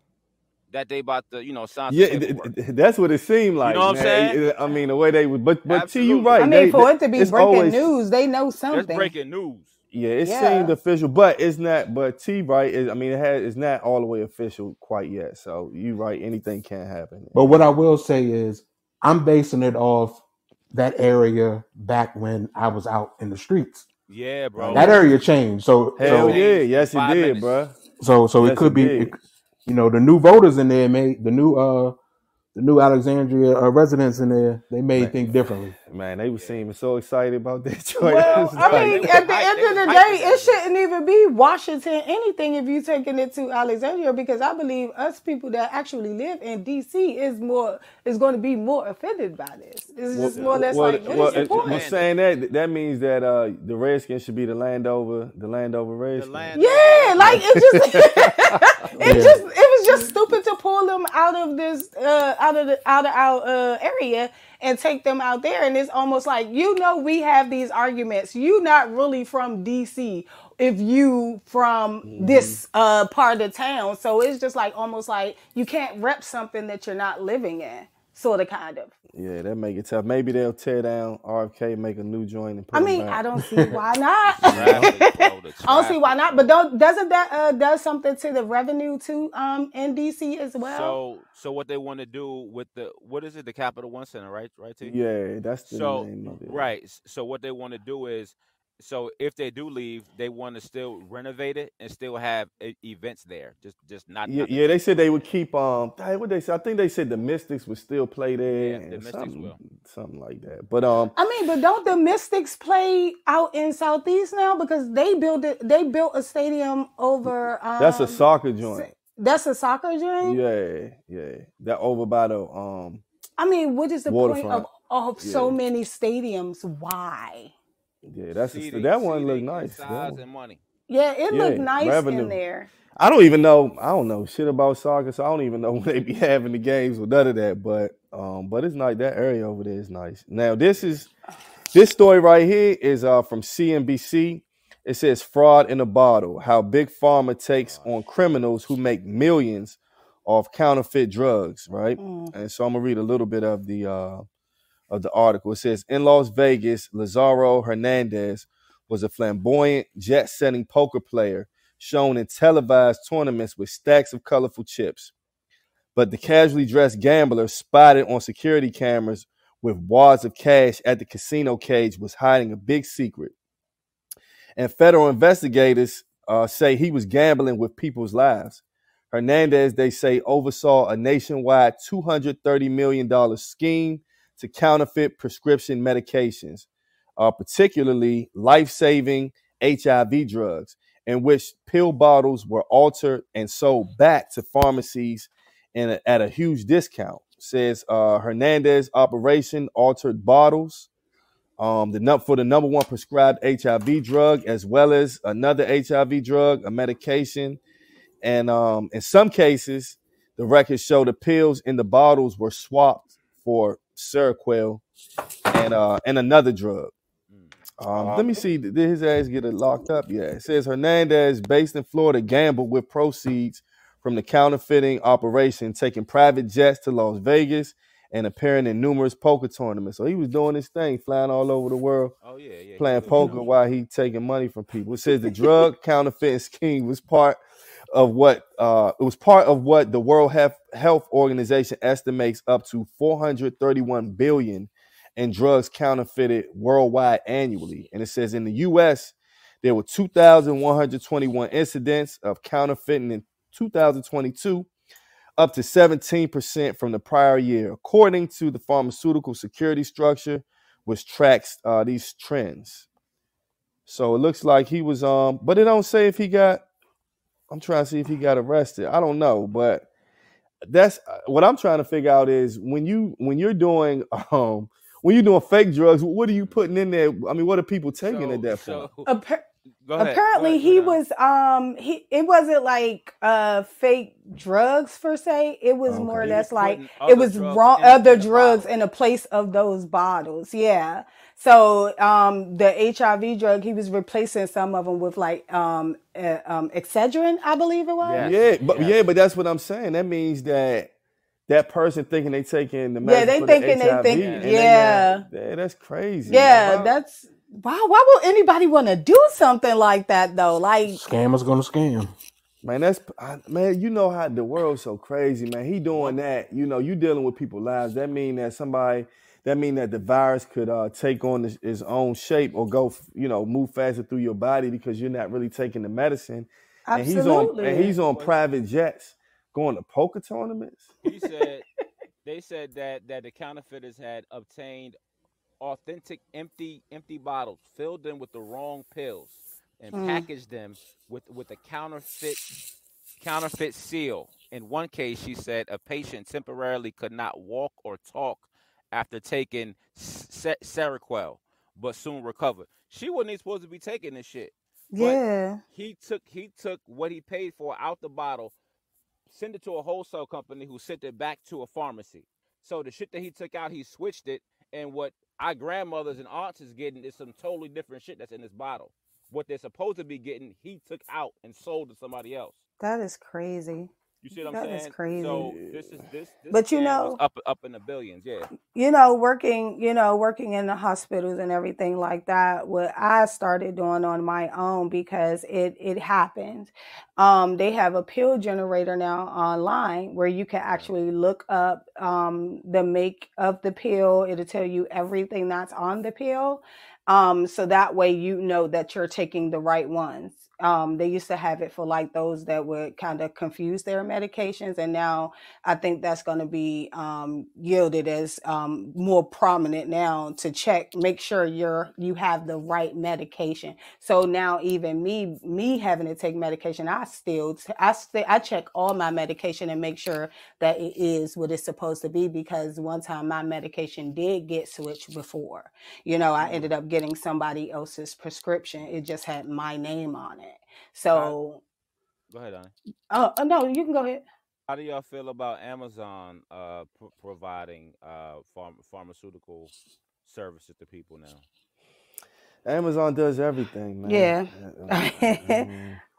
that they about to, sign. Yeah, some paperwork. that's what it seemed like. know what I'm man. saying? I mean, the way they would, but T, you Absolutely. right. I mean, They- for it to be it's breaking always- news, they know That's something. breaking news. Yeah, it Yeah. seemed official, but it's not. But T, right? It's not all the way official quite yet. So you right. Anything can happen. But what I will say is, I'm basing it off that area back when I was out in the streets. Yeah, bro. That area changed. So Hell so, yeah, yes it 5 did, minutes. bruh. so Yes, it could it be, did. the new voters in there made the new Alexandria residents in there. They may think differently. Man, they were seeming so excited about that choice. Well, It's I like- mean, they at was the hyped- end they of the was day, hyping it that shouldn't even be Washington anything if you taking it to Alexandria, because I believe us people that actually live in DC is going to be more offended by this. It's just more or less like, what is the point? saying that means that the Redskins should be the Landover Redskins. Yeah, like it was just stupid to pull them out of this out of our area and take them out there, and it's almost like, we have these arguments. You not really from DC if you from this part of town, so it's just like almost like you can't rep something that you're not living in. sort of, kind of. Yeah, that make it tough. Maybe they'll tear down RFK, make a new joint, and put I him mean, back. I don't see why not. Traffic, bro, the I don't see why traffic. not. But doesn't that does something to the revenue too in DC as well? So what they want to do with what is it? The Capital One Center, right? Right, T? Yeah, that's the So name of it. right. So what they want to do is, so if they do leave, they want to still renovate it and still have events there. Just not. Yeah, not the yeah, they big said ones. they would keep what they said. I think they said the Mystics would still play there Yeah, the and Mystics will. something like that. But I mean, but don't the Mystics play out in Southeast now, because they built a stadium over that's a soccer joint. that's a soccer joint? Yeah. That over by the I mean, what is the point waterfront. of so Yeah. many stadiums? Why? Yeah, that's Seating, that one look seating, and nice. That size one. and money. Yeah, it looked Yeah, nice revenue. in there. I don't know shit about soccer, so I don't even know when they be having the games or none of that. But it's nice. That area over there is nice. Now this story right here is from CNBC. It says fraud in a bottle: how Big Pharma takes on criminals who make millions off counterfeit drugs. Right, and so I'm gonna read a little bit of the article. It says in Las Vegas, Lazaro Hernandez was a flamboyant, jet-setting poker player shown in televised tournaments with stacks of colorful chips. But the casually dressed gambler spotted on security cameras with wads of cash at the casino cage was hiding a big secret. And federal investigators say he was gambling with people's lives. Hernandez, they say, oversaw a nationwide $230 million scheme to counterfeit prescription medications, particularly life-saving HIV drugs, in which pill bottles were altered and sold back to pharmacies at a huge discount. Says Hernandez operation altered bottles for the number one prescribed HIV drug, as well as another HIV drug, a medication. And in some cases, the records show the pills in the bottles were swapped for Seroquel and another drug. Let me see. Did his ass get it locked up? Yeah. It says Hernandez, based in Florida, gambled with proceeds from the counterfeiting operation, taking private jets to Las Vegas and appearing in numerous poker tournaments. So he was doing this thing, flying all over the world, playing poker while he taking money from people. It says the drug counterfeiting scheme was part of what the World Health Organization estimates up to $431 billion in drugs counterfeited worldwide annually. And it says in the U.S., there were 2,121 incidents of counterfeiting in 2022, up to 17% from the prior year, according to the Pharmaceutical Security Structure, which tracks these trends. So it looks like he was but it don't say if he got. I'm trying to see if he got arrested. I don't know, but that's what I'm trying to figure out is when you're doing fake drugs, what are you putting in there? I mean, what are people taking at that point? Go ahead. Apparently he was it wasn't like fake drugs per se. It was more or He less was like putting it was other drugs raw in other the drugs bottle. in a place of those bottles. Yeah. So the HIV drug, he was replacing some of them with like Excedrin, I believe it was. Yes. But that's what I'm saying. That means that person thinking they taking the Yeah, medicine they for thinking the they HIV, think and yeah. that's crazy. Yeah, man. that's wow. Why would anybody want to do something like that though? Like Scammers gonna scam. Man, you know how the world's so crazy, man. He doing that. You know, you dealing with people's lives. That mean that the virus could take on its own shape or go, move faster through your body because you're not really taking the medicine. absolutely. And he's on private jets going to poker tournaments. They said that the counterfeiters had obtained authentic empty bottles, filled them with the wrong pills, and packaged them with a counterfeit seal. In one case, she said a patient temporarily could not walk or talk after taking Seroquel, but soon recovered. She wasn't even supposed to be taking this shit. Yeah. He took what he paid for out the bottle, sent it to a wholesale company who sent it back to a pharmacy. So the shit that he took out, he switched it, and what our grandmothers and aunts is getting is some totally different shit that's in this bottle. What they're supposed to be getting, he took out and sold to somebody else. That is crazy. You see what I'm That is saying? crazy. So this But you scam was know, up in the billions. Yeah. working in the hospitals and everything like that, what I started doing on my own because it happened. They have a pill generator now online where you can Okay. actually look up the make of the pill. It'll tell you everything that's on the pill. So that way you know that you're taking the right ones. They used to have it for like those that would kind of confuse their medications, and now I think that's going to be yielded as more prominent now to check, make sure you have the right medication. So now even me having to take medication, I check all my medication and make sure that it is what it's supposed to be, because one time my medication did get switched before. I ended up getting somebody else's prescription. It just had my name on it. So, Go ahead, Donnie. oh no, you can go ahead. How do y'all feel about Amazon providing pharmaceutical services to people now? Amazon does everything, man. Yeah.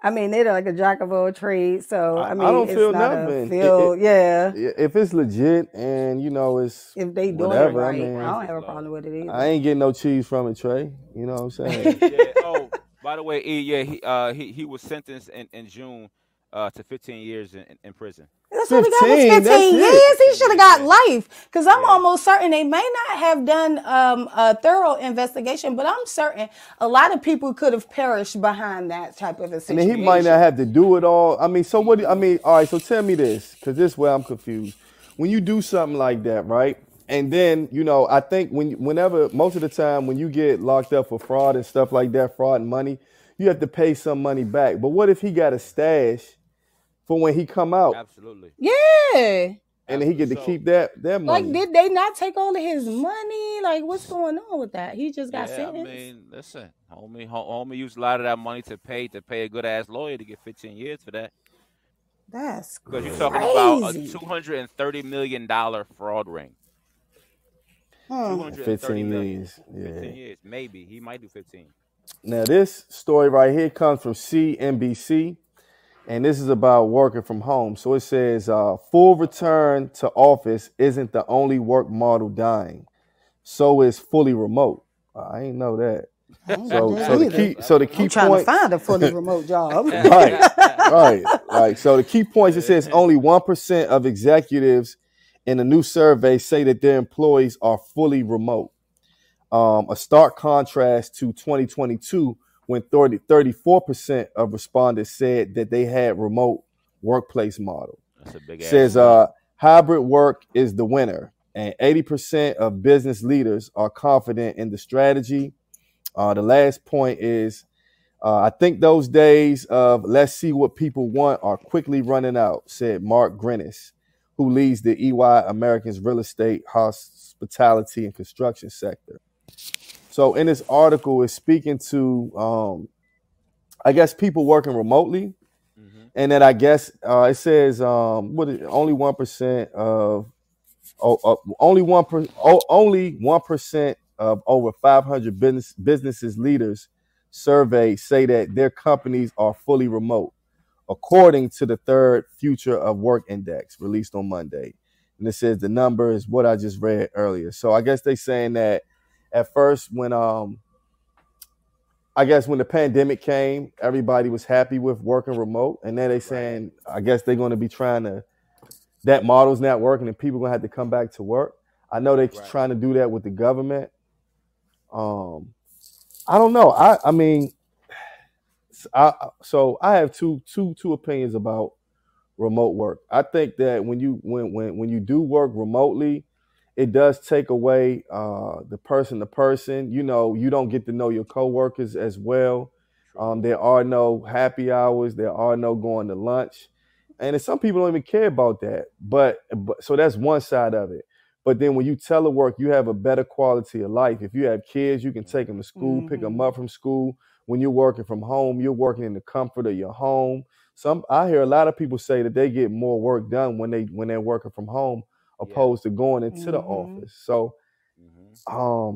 I mean, they're like a jack of all trades. So I mean, don't it's feel not nothing. a feel. Yeah. If it's legit and it's If they doing whatever, it I right, mean, I don't have a problem with it either. I ain't getting no cheese from it, Trey. You know what I'm saying? Yeah. Oh, by the way, he was sentenced in June to 15 years in prison. That's what we got was 15, that's 15 it. years. He should have got Yeah. life. Because I'm Yeah. almost certain they may not have done a thorough investigation, but I'm certain a lot of people could have perished behind that type of a And situation. then he might not have to do it all. I mean, so what? I mean, all right. So tell me this, because this is where I'm confused. When you do something like that, right? And then I think whenever most of the time when you get locked up for fraud and stuff like that, fraud and money, you have to pay some money back. But what if he got a stash for when he come out? Absolutely. Yeah. And then he get to So- keep that money. Like, did they not take all of his money? Like, what's going on with that? He just got Yeah, sentenced. I mean, listen, homie used a lot of that money to pay a good ass lawyer to get 15 years for that. That's Because crazy. you're talking about a $230 million fraud ring. 230 15 million. years. Yeah. 15 years, maybe he might do 15. Now this story right here comes from CNBC, and this is about working from home. So it says, full return to office isn't the only work model dying. So is fully remote. I ain't know that. So the key I'm trying point. to find a fully remote job. Right. So the key points, it says only 1% of executives in a new survey say that their employees are fully remote. A stark contrast to 2022, when 34% of respondents said that they had remote workplace model. That's a big Says hybrid work is the winner, and 80% of business leaders are confident in the strategy. The last point is, I think those days of let's see what people want are quickly running out, said Mark Grennis, who leads the EY Americans real estate, hospitality, and construction sector. So in this article, it's speaking to, I guess, people working remotely, and that I guess it says only 1% of only 1% of over 500 businesses leaders surveyed say that their companies are fully remote, according to the third Future of Work Index released on Monday. And it says the number is what I just read earlier. So I guess they're saying that at first when the pandemic came, everybody was happy with working remote. And then they saying, I guess they're going to be that model's not working and people are going to have to come back to work. I know they're trying to do that with the government. I don't know. I mean, so I have two opinions about remote work. I think that when you do work remotely, it does take away the person to person. You don't get to know your coworkers as well. There are no happy hours. There are no going to lunch, and some people don't even care about that. But so that's one side of it. But then when you telework, you have a better quality of life. If you have kids, you can take them to school, pick them up from school. When you're working from home, you're working in the comfort of your home. I hear a lot of people say that they get more work done when they're working from home opposed to going into the office. So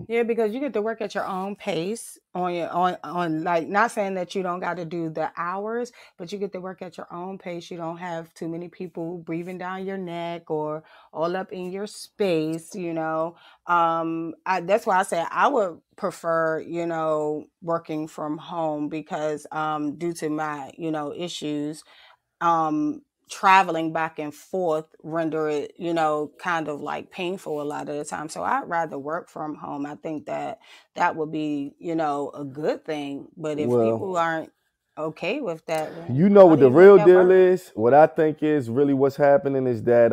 Yeah, because you get to work at your own pace on your on like, not saying that you don't got to do the hours, but you get to work at your own pace. You don't have too many people breathing down your neck or all up in your space, that's why I say I would prefer, working from home because due to my, issues, um traveling back and forth render it, kind of like painful a lot of the time. So I'd rather work from home. I think that would be, a good thing. But if Well, people aren't okay with that, then you know how what do the you make real that deal work? is? What I think is really what's happening is that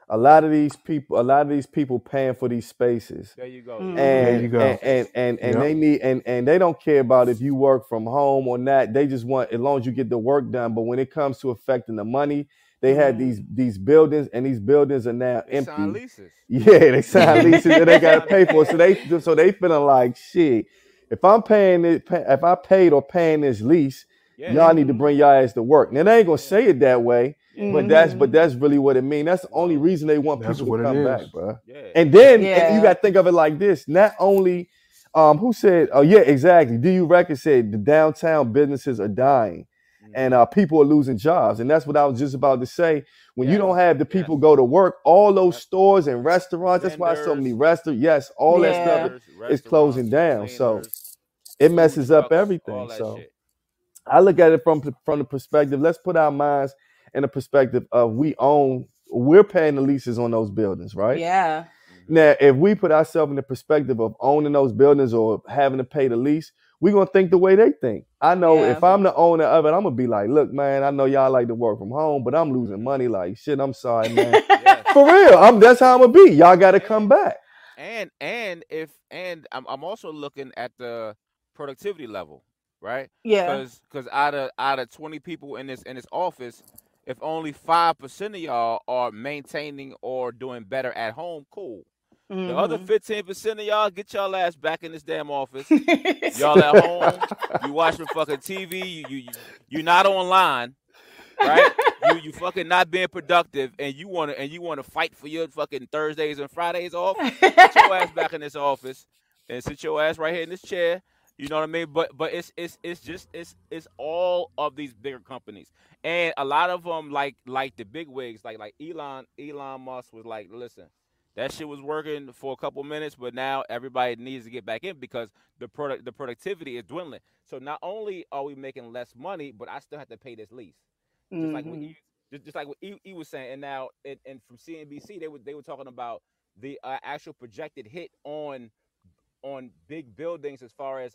a lot of these people paying for these spaces. There you go. There And you Mm-hmm. go. and Yep. they need and they don't care about if you work from home or not. They just want, as long as you get the work done. But when it comes to affecting the money, they had these buildings, and these buildings are now They sign empty. leases. Yeah, they sign leases and they gotta pay for it. So they feeling like shit. If I'm paying it, if I paid or paying this lease, Yeah. y'all need to bring y'all ass to work. Now they ain't gonna say it that way, but Mhm. that's really what it means. That's the only Well, reason they want That's people what to it come is. back, bro. yeah. And then and you Yeah. got to think of it like this. Not only, who said, oh yeah, exactly. DU Record said the downtown businesses are dying and people are losing jobs. And that's what I was just about to say. When you Yes. don't have the Yes. people go to work, all those stores and restaurants, that's why so many Vendors, restaurants, yes, all that stuff Yeah. vendors, is closing restaurants, down. So cleaners, it food messes up trucks, all everything. that So shit. I look at it from the perspective. Let's put our minds in the perspective of we're paying the leases on those buildings, right? Yeah. Now, if we put ourselves in the perspective of owning those buildings or having to pay the lease, we're gonna think the way they think. I know Yeah. if I'm the owner of it, I'm gonna be like, look, man, I know y'all like to work from home, but I'm losing money. Like, shit, I'm sorry, man. Yes. For real. That's how I'm gonna be. Y'all gotta come back. And I'm also looking at the productivity level, right? Yeah. Because out of 20 people in this office, if only 5% of y'all are maintaining or doing better at home, cool. The other 15% of y'all, get y'all ass back in this damn office. Y'all at home, you watching fucking TV, you're not online, right? You fucking not being productive, and you wanna fight for your fucking Thursdays and Fridays off. Get your ass back in this office and sit your ass right here in this chair. You know what I mean? But it's all of these bigger companies, and a lot of them like the big wigs, like Elon Musk was like, listen, that shit was working for a couple minutes, but now everybody needs to get back in because the productivity is dwindling. So not only are we making less money, but I still have to pay this lease. Just like what just like what he was saying, and now and from CNBC they were talking about the actual projected hit on big buildings as far as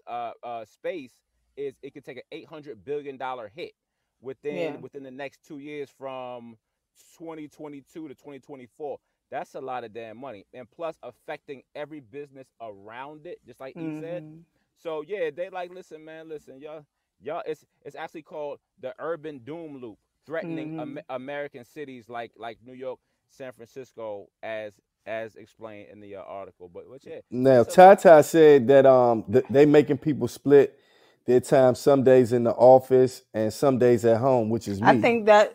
space is it could take an $800 billion hit Yeah. within the next 2 years from 2022 to 2024. That's a lot of damn money, and plus affecting every business around it, just like he said. So yeah, they like, listen, man, listen, y'all. It's actually called the urban doom loop, threatening American cities like New York, San Francisco, as explained in the article. But yeah, Now, it's a- Tata said that they making people split their time some days in the office and some days at home, which is I me. think that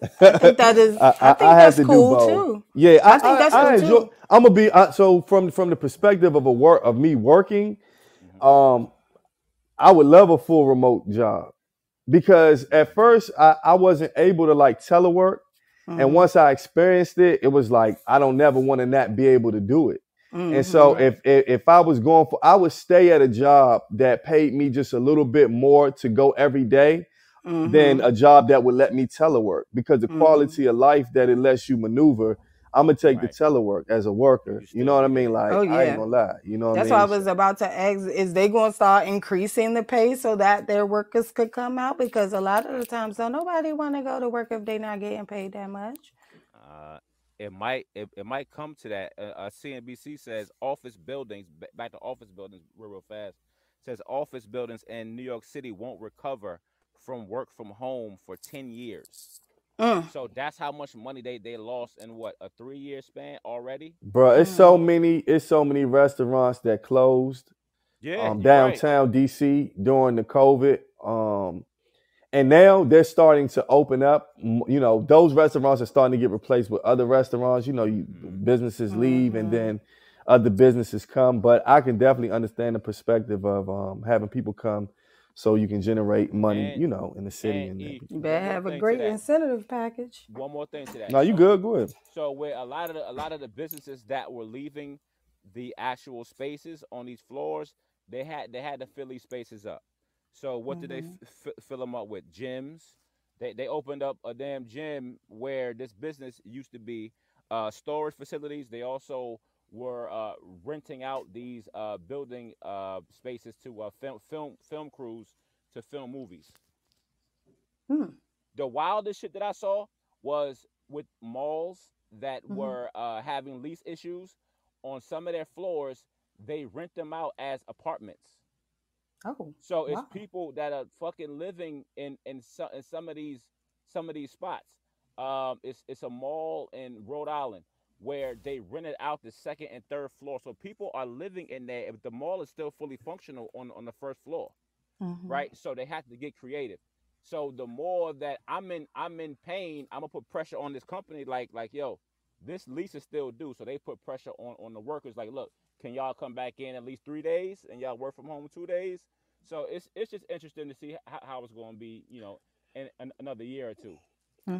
is I think I have that's to do cool both. too. Yeah, I think that's cool enjoy. too. I'm gonna be so from the perspective of me working. I would love a full remote job because at first I wasn't able to like telework, and once I experienced it, it was like I don't never want to not be able to do it. And so if I was going for, I would stay at a job that paid me just a little bit more to go every day than a job that would let me telework, because the quality of life that it lets you maneuver, I'm gonna take the Right. telework as a worker. You You know what I still be mean? there. Like Oh I ain't yeah. gonna lie. You know what That's I what I mean? was about to ask. Is they going to start increasing the pay so that their workers could come out? Because a lot of the times, don't nobody want to go to work if they're not getting paid that much. It might come to that. CNBC says office buildings, back to office buildings real fast, says office buildings in New York City won't recover from work from home for 10 years. So that's how much money they lost in what, a 3-year span already? Bro, it's so many restaurants that closed Yeah, you're right. downtown DC during the COVID. And now they're starting to open up. You know, those restaurants are starting to get replaced with other restaurants. You know, businesses leave, and then other businesses come. But I can definitely understand the perspective of having people come so you can generate money, And you know, in the city. and And E, You one better more have a thing to great that. incentive package. One more thing to that. no, you good? Go ahead. So where a lot of the businesses that were leaving the actual spaces on these floors, they had to fill these spaces up. So what did they fill them up with? Gyms. They opened up a damn gym where this business used to be storage facilities. They also were renting out these building spaces to film crews to film movies. Hmm. The wildest shit that I saw was with malls that Mhm. were having lease issues. On some of their floors, they rent them out as apartments. Oh, So it's wow. people that are fucking living in some of these spots. It's a mall in Rhode Island where they rented out the second and third floor. So people are living in there. If the mall is still fully functional on the first floor, Mhm. right? So they have to get creative. So the more that I'm in pain, I'm gonna put pressure on this company. Like yo, this lease is still due. So they put pressure on the workers. Like, look, can y'all come back in at least 3 days and y'all work from home 2 days? So it's just interesting to see how it's going to be, you know, in another year or two.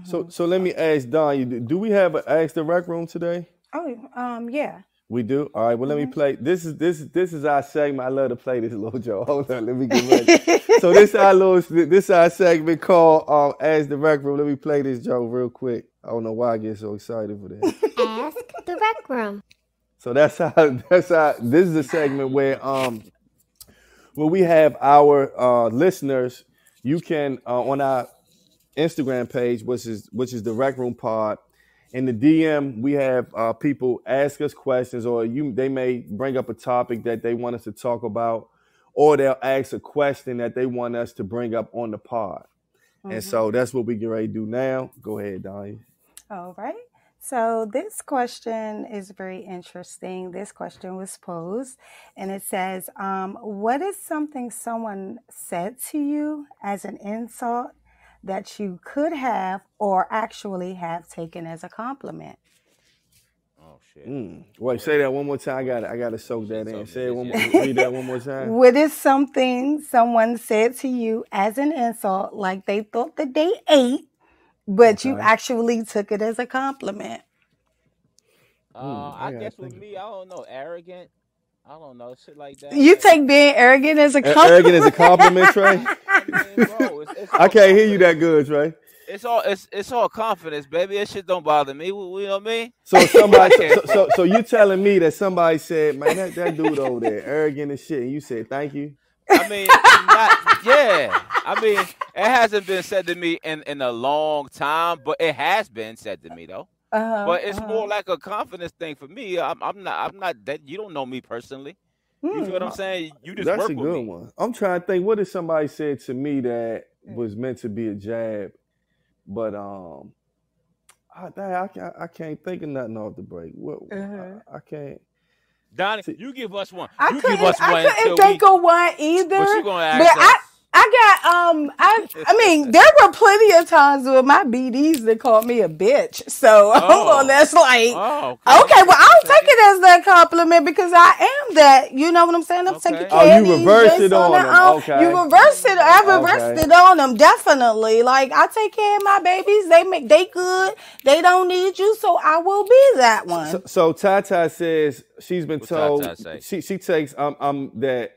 So let me ask Don, do we have an Ask the Rec Room today? Oh, yeah. We do? All right, well, let me play. This is our segment. I love to play this little Joe. Hold on, let me get ready. So this is our segment called Ask the Rec Room. Let me play this, Joe, real quick. I don't know why I get so excited for this. Ask the Rec Room. So that's how this is a segment where we have our listeners. You can on our Instagram page, which is the Rec Room Pod. In the DM, we have people ask us questions, or they may bring up a topic that they want us to talk about, or they'll ask a question that they want us to bring up on the pod. And so that's what we get ready to do now. Go ahead, Donnie. All right. So this question is very interesting. This question was posed, and it says, what is something someone said to you as an insult that you could have or actually have taken as a compliment? Oh shit! Wait, say that one more time. I got to soak that in. Say it one more. Read that one more time. What is something someone said to you as an insult, like they thought that they ate, but you actually took it as a compliment? I guess with me, I don't know, arrogant. I don't know, shit like that. You take being arrogant as a compliment? Arrogant as a compliment, Trey? I mean, bro, it's I can't hear you that good, Trey. It's all confidence, baby. That shit don't bother me. You know what I mean? So somebody, so you telling me that somebody said, man, that dude over there, arrogant and shit, and you said thank you? I mean, yeah. I mean, it hasn't been said to me in a long time, but it has been said to me though. But it's more like a confidence thing for me. I'm not that. You don't know me personally. You feel what I'm saying? You just That's work a with good me. one. I'm trying to think. What did somebody said to me that was meant to be a jab? But I can't think of nothing off the break. What I can't. Donnie, you give us one. I You give us one. couldn't until think of one either. What you gonna ask but us? I got I mean, there were plenty of times with my BDs that called me a bitch. So hold on, that's like okay, well I'll take it as that compliment because I am that. You know what I'm saying? I'm taking care of you reversed it on them. Okay. You reversed it. I reversed it on them, definitely. Like I take care of my babies. They good. They don't need you, so I will be that one. So Tata says she's been What's told Tata say? she takes that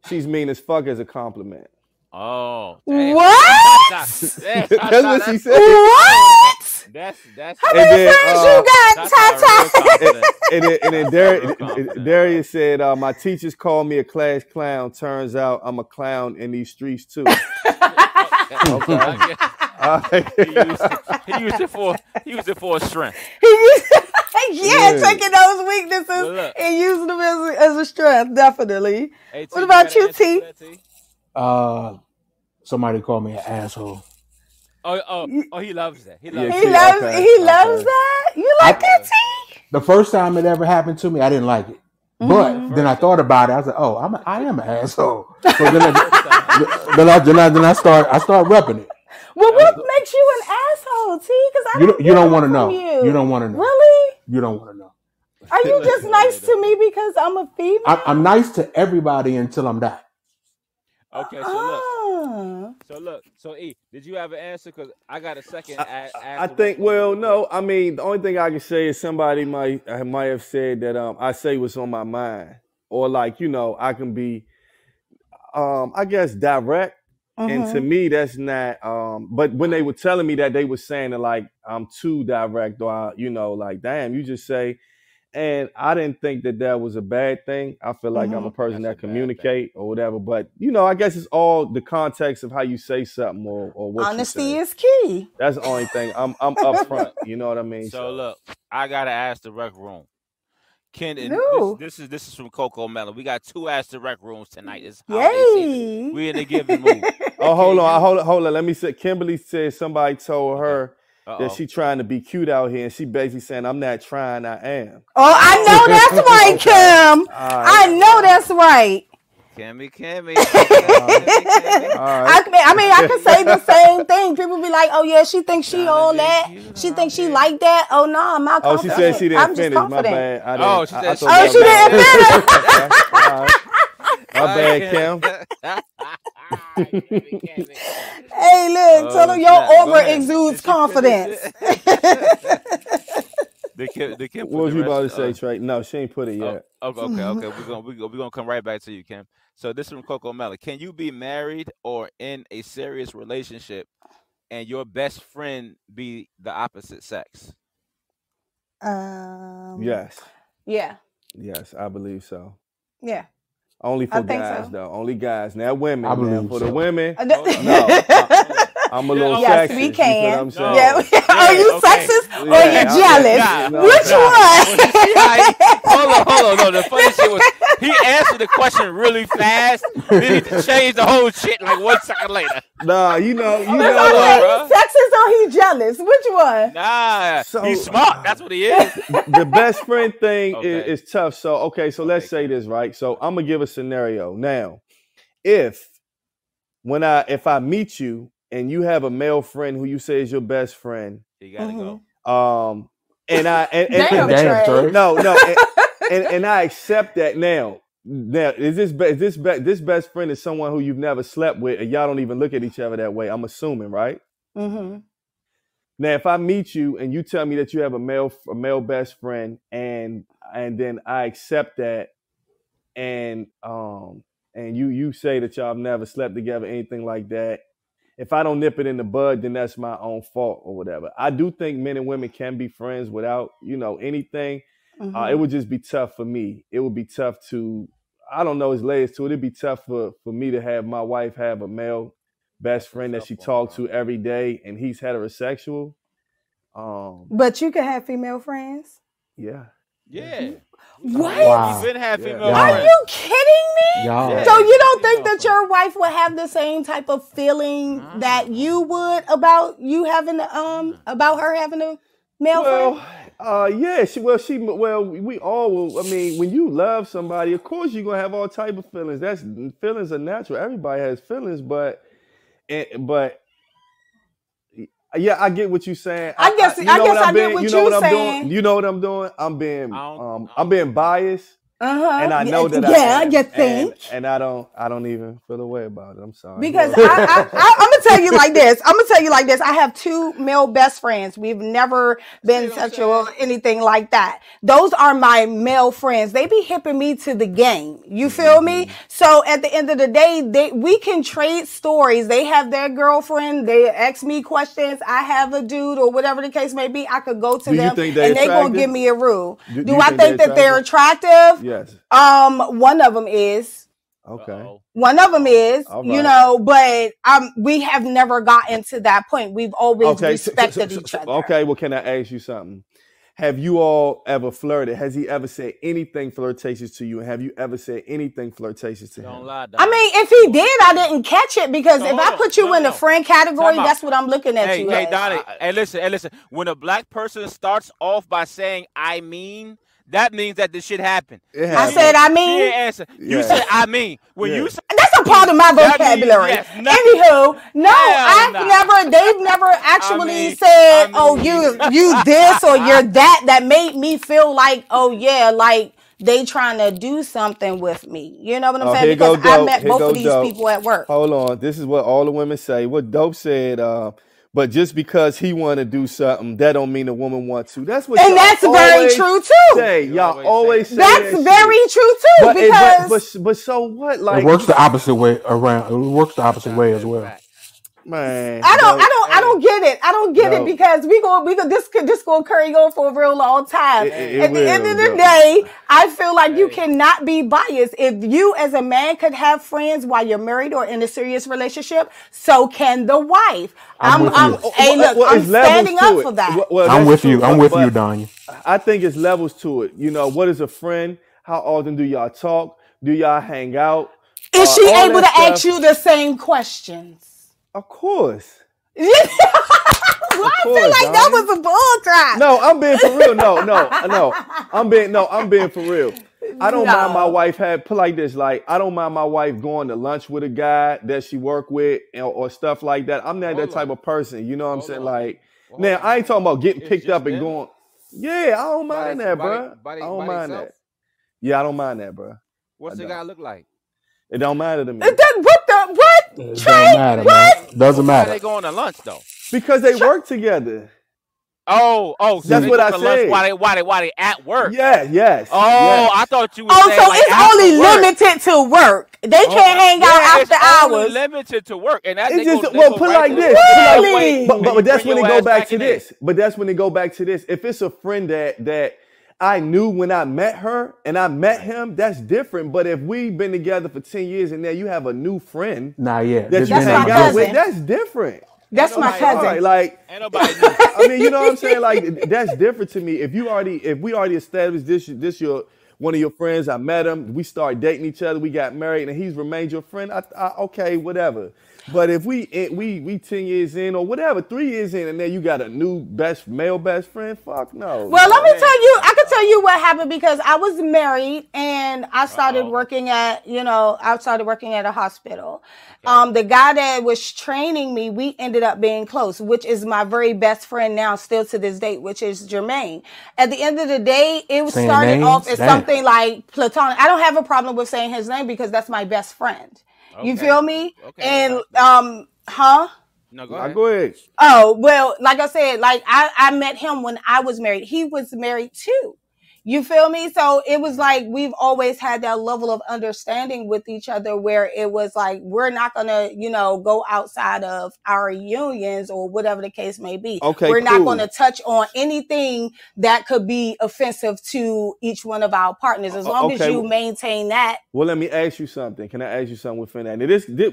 she's mean as fuck as a compliment. Oh, damn. What? That's what she said. What? That's How many friends you got, Tata? And then Darius said, my teachers call me a class clown. Turns out I'm a clown in these streets too. Okay. He used it for a strength. Taking those weaknesses and using them as a strength, definitely. Hey, T, what about you, got an answer T? for that, T? Somebody called me an asshole. Oh, he loves that. He loves Yeah, that. He loves that. You like that, T? The first time it ever happened to me, I didn't like it. But then I thought about it. I was like, "Oh, I am an asshole." So then I start repping it. Well, what makes you an asshole, T? Because you don't want to know. You don't want to know. Really? You don't want to know. Are you just nice to me because I'm a female? I'm nice to everybody until I'm that. Okay, so E, did you have an answer? Because I got a second. I think. Well, no. I mean, the only thing I can say is somebody might have said that I say what's on my mind, or like I can be, I guess direct. And to me, that's not. But when they were telling me that, they were saying that like I'm too direct, or like damn, you just say. And I didn't think that was a bad thing. I feel like I'm a person that communicate or whatever. But I guess it's all the context of how you say something or what. Honesty you say. is key. That's the only thing. I'm upfront. You know what I mean? So look, I gotta ask the rec room. Ken, this is from Coco Melon. We got 2 Ask the Rec rooms tonight. It's holiday season. We in the giving mood. Oh, hold on. Let me say. Kimberly said somebody told her that she trying to be cute out here, and she basically saying, "I'm not trying, I am." Oh, I know that's right, Kim. I know that's right. Kimmy. I mean, I can say the same thing. People be like, "Oh yeah, she thinks she all that. She thinks she like that." Oh no, I'm not confident. Oh, she said she didn't I'm finish. just My bad. she didn't finish. My bad, Kim. Hey, look, tell them your aura exudes confidence. What was you about to say, Trey? No, she ain't put it yet. Okay. We're gonna come right back to you, Kim. So this is from Coco Melon. Can you be married or in a serious relationship and your best friend be the opposite sex? Yes. Yeah. Yes, I believe so. Yeah. Only for guys, though. Only guys. Now, women. I believe for so. the women, no. I'm a little yes, sexist. we can. You know what I'm saying? Yeah. Are you sexist or you jealous? Which one? Hold on. No, the funny shit was he answered the question really fast. Then he changed the whole shit like 1 second later. Nah, you know He's sexist or he jealous? Which one? Nah, he's smart. That's what he is. The best friend thing is tough. So let's say this, right? So I'm gonna give a scenario now. If I meet you and you have a male friend who you say is your best friend, you gotta go. And I accept that now. Now, is this best friend is someone who you've never slept with, and y'all don't even look at each other that way? I'm assuming, right? Mm-hmm. Now, if I meet you and you tell me that you have a male best friend, and then I accept that, and you say that y'all have never slept together, anything like that. If I don't nip it in the bud, then that's my own fault or whatever. I do think men and women can be friends without, anything. Mm-hmm. It would just be tough for me. It would be tough to, I don't know his layers to it. It'd be tough for me to have my wife have a male best friend that she talks to every day, and he's heterosexual. But you can have female friends? Yeah. Yeah. What? Wow. You've been having female Are friends. you kidding me? Yeah. So you don't think that your wife would have the same type of feeling that you would about you having about her having a male friend? Yeah. We all will. I mean, when you love somebody, of course you're gonna have all type of feelings. Feelings are natural. Everybody has feelings, but. Yeah, I get what you're saying. I guess I get what you're saying. You know what I'm doing? I'm being biased. And I know that you think. And I don't even feel a way about it. I'm sorry. Because I'm gonna tell you like this. I have 2 male best friends. We've never been sexual or anything like that. Those are my male friends. They be hipping me to the game. You feel me? So at the end of the day, we can trade stories. They have their girlfriend. They ask me questions. I have a dude or whatever the case may be. I could go to them and they're gonna give me a rule. Do I think that they're attractive? Yes. One of them is. Okay. One of them is, right. but we have never gotten to that point. We've always respected each other. Okay, well, can I ask you something? Have you all ever flirted? Has he ever said anything flirtatious to you? And have you ever said anything flirtatious to him? Don't lie, I mean, if he did, I didn't catch it because if I put you in the friend category, that's what I'm looking at you. Hey, Donnie, hey, listen. When a black person starts off by saying "I mean," that means that this shit happened. It I happened. said, I She mean, didn't answer. You Yeah. said, I mean. When Yeah. you said that's a part of my That means vocabulary. yes, nothing. Anywho, no, Hell no. they've never actually mean- said, I mean- oh, you this or you're that made me feel like, oh yeah, like they trying to do something with me. You know what I'm Oh, saying? here go Because I Dope. met Here both go of these Dope. people at work. Hold on. This is what all the women say. What Dope said, but just because he want to do something, that don't mean the woman wants to. That's what And y'all that's very always true too. say. Y'all always say That's that very shit. true too. But, Because but so what? Like, It works the opposite way around. It works the opposite way as well. man, I Dope. don't get it. I don't get No. it because we go this gonna carry on for a real long time. It At the will, end of the Dope. day, I feel like you cannot be biased. If you as a man could have friends while you're married or in a serious relationship, so can the wife. I'm with you. Hey, look, Well, I'm it's levels standing to up it. for that. Well, I'm that's with true, you. I'm with you, but Danya. I think it's levels to it. You know, what is a friend? How often do y'all talk? Do y'all hang out? Is she all able to that ask stuff. you the same questions? Of course. Well, I feel course, like that Donnie. was a bull crap. No, I'm being for real. No. I'm being for real. I don't mind my wife put like this. Like, I don't mind my wife going to lunch with a guy that she work with or stuff like that. I'm not that type of person. You know what I'm saying? Like, now I ain't talking about getting picked up and going. Yeah, I don't mind that, bro. I don't mind that. Yeah, I don't mind that, bro. What's the guy look like? It don't matter to me What? It Trey, don't matter, what? man. Doesn't Why they matter. going to lunch though? because they work together. So That's they what go I to lunch said. while they at work. Yes. Oh, yes. I thought you were Oh, saying so like it's after only work. limited to work. They can't hang out Yeah, after it's only hours. limited to work, and that It's they just go, they well, go put right like to the this. work. Put like, Really? but that's Bring when they your go ass back back to in there. this. But that's when they go back to this. If it's a friend that I knew when I met her and I met him, that's different. But if we've been together for 10 years and now you have a new friend Nah, yeah. that you That's hang my out with, cousin. that's different. That's my Ain't All cousin. right, like. Ain't nobody knew. I mean, you know what I'm saying? Like, that's different to me. If we already established this your one of your friends, I met him, we start dating each other, we got married, and he's remained your friend, okay, whatever. But if we 10 years in or whatever, 3 years in, and then you got a new male best friend, fuck no. Well, let me tell you, I can tell you what happened because I was married and I started working at a hospital. The guy that was training me, we ended up being close, which is my very best friend now, still to this date, which is Jermaine. At the end of the day, it was Saying started names? off as Damn. something like platonic. I don't have a problem with saying his name because that's my best friend. You Okay. feel me? Okay. And No, go Now, ahead. go ahead. Oh, well, like I said, like I met him when I was married. He was married too. You feel me? So it was like we've always had that level of understanding with each other where it was like we're not gonna, go outside of our unions or whatever the case may be. Okay, we're not cool. gonna touch on anything that could be offensive to each one of our partners as long as okay. you maintain that. Well, let me ask you something. Can I ask you something within that? Now,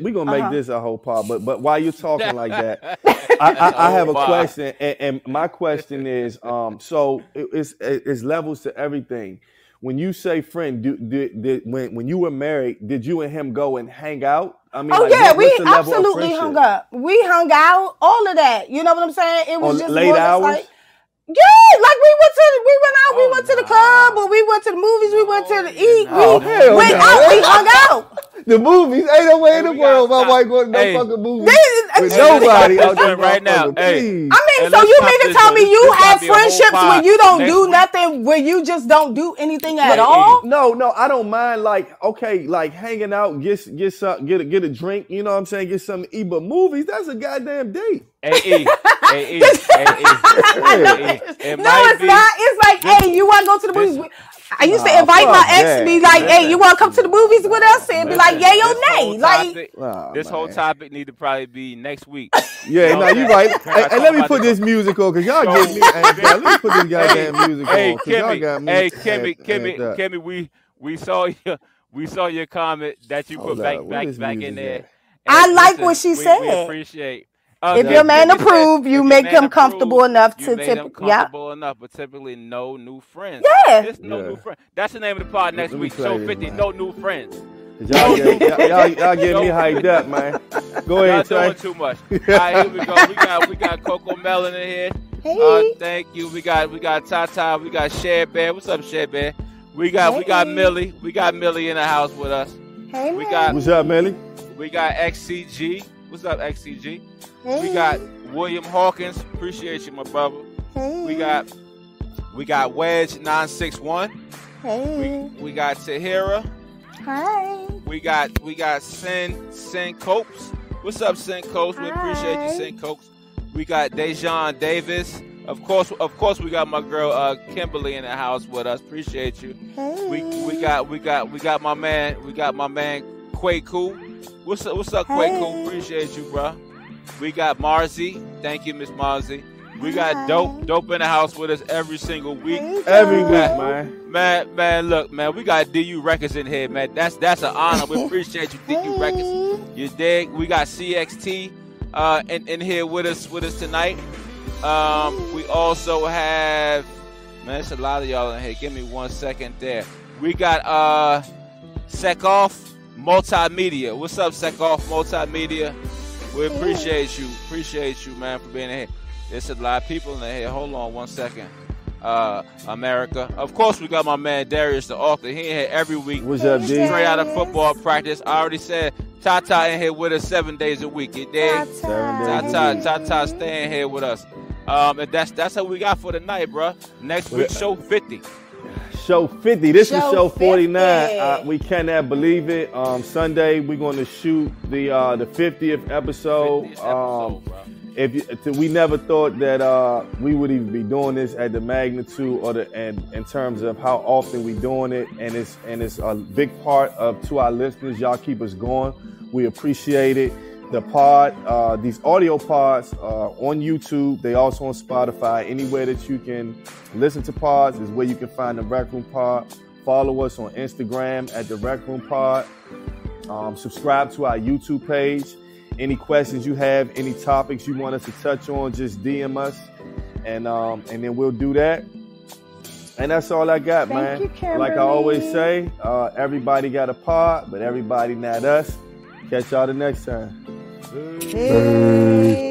we're gonna make this a whole part, but while you're talking like that, I have a question, and my question is, so it's levels to everything. When you say friend, when you were married, did you and him go and hang out? I mean, Oh like, yeah, what's we the level of absolutely friendship? hung up. We hung out, all of that. You know what I'm saying? It was On just late more just hours? like, yeah, like we went to the club, or we went to the movies, we went to the eat, Oh, we hell went no. out, we hung out. The movies ain't no way in the we world gotta my stop. wife going to Hey. no fucking movies They- with Hey, nobody let's out stop there this right now. motherfucker, Hey. please. I mean, And so let's you stop mean to this, tell though. me you This gotta have be a whole friendships pod where you don't next do week. nothing, where you just don't do anything at Hey, all? No, I don't mind like hanging out, get a drink, you know what I'm saying, get something to eat. But movies, that's a goddamn date. It No, might it's be. not. It's like, hey, you want to go to the movies? I used to Nah, invite my fuck ex that. to be like, hey, you want to come to the movies with us? And be like, yay or nay. Like, This whole topic need to probably be next week. Yeah, no, you right. Hey, let me put this music on, cause y'all So- get me. Hey, bro, let me put this goddamn music Hey, on, cause y'all got me. Kimmy, we saw your comment that you put Hold back up, where this in music there. at? I And like what she we said. appreciate. if your man Kimmy said, approve, you if your make man him comfortable approve, enough you to made tip. him Yeah. comfortable enough, but typically no new friends. Yeah. There's no Yeah. new friends. That's the name of the pod next Let me week. play Show this, 50. man. No new friends. Y'all get me hyped up, man. Go Y'all ahead, doing Trey. too much. All right, here we go. We got Coco Melon in here. Hey. Thank you. We got Tata. We got Shed Bear. What's up, Shed Bear? We got Millie. We got Millie in the house with us. Hey, We man. got What's up, Millie? we got XCG. What's up, XCG? Hey. We got William Hawkins. Appreciate you, my brother. Hey. We got Wedge 961. Hey. We got Tahira. Hi. We got Sin Copes. What's up, Sin Copes? We appreciate you, Hi. Sin Copes. We got Dejan Davis. Of course, we got my girl Kimberly in the house with us. Appreciate you. Hey. We got my man Kwaku. What's up, Kwaku? Hey. Appreciate you, bro. We got Marzi. Thank you, Miss Marzi. We got Hi. Dope in the house with us every single week. Hey, Every guys. week, man. Man, look, man, we got DU Records in here, man. That's an honor. We appreciate you, DU Records. You dig? We got CXT in here with us tonight. We also have, man, there's a lot of y'all in here. Give me 1 second there. We got Sekoff Multimedia. What's up, Sekoff Multimedia? We appreciate you. Appreciate you, man, for being in here. There's a lot of people in here. Hold on 1 second. America. Of course, we got my man Darius the author. He in here every week. What's up, D? Straight out of football practice. I already said Tata in here with us 7 days a week. You dig? 7 days. Tata staying here with us. And that's how we got for tonight, bro. Next week, show 50. Show 50. This is Show show 49. 50. We cannot believe it. Sunday we're going to shoot the 50th episode. 50th episode, bro. We never thought that we would even be doing this at the magnitude or and in terms of how often we doing it, and it's a big part to our listeners. Y'all keep us going. We appreciate it. The pod, these audio pods on YouTube. They also on Spotify. Anywhere that you can listen to pods is where you can find the Rec Room Pod. Follow us on Instagram at the Rec Room Pod. Subscribe to our YouTube page. Any questions you have, any topics you want us to touch on, just DM us, and then we'll do that. And that's all I got, Thank man. you, Kimberly. Like I always say, everybody got a pod, but everybody not us. Catch y'all the next time. Hey.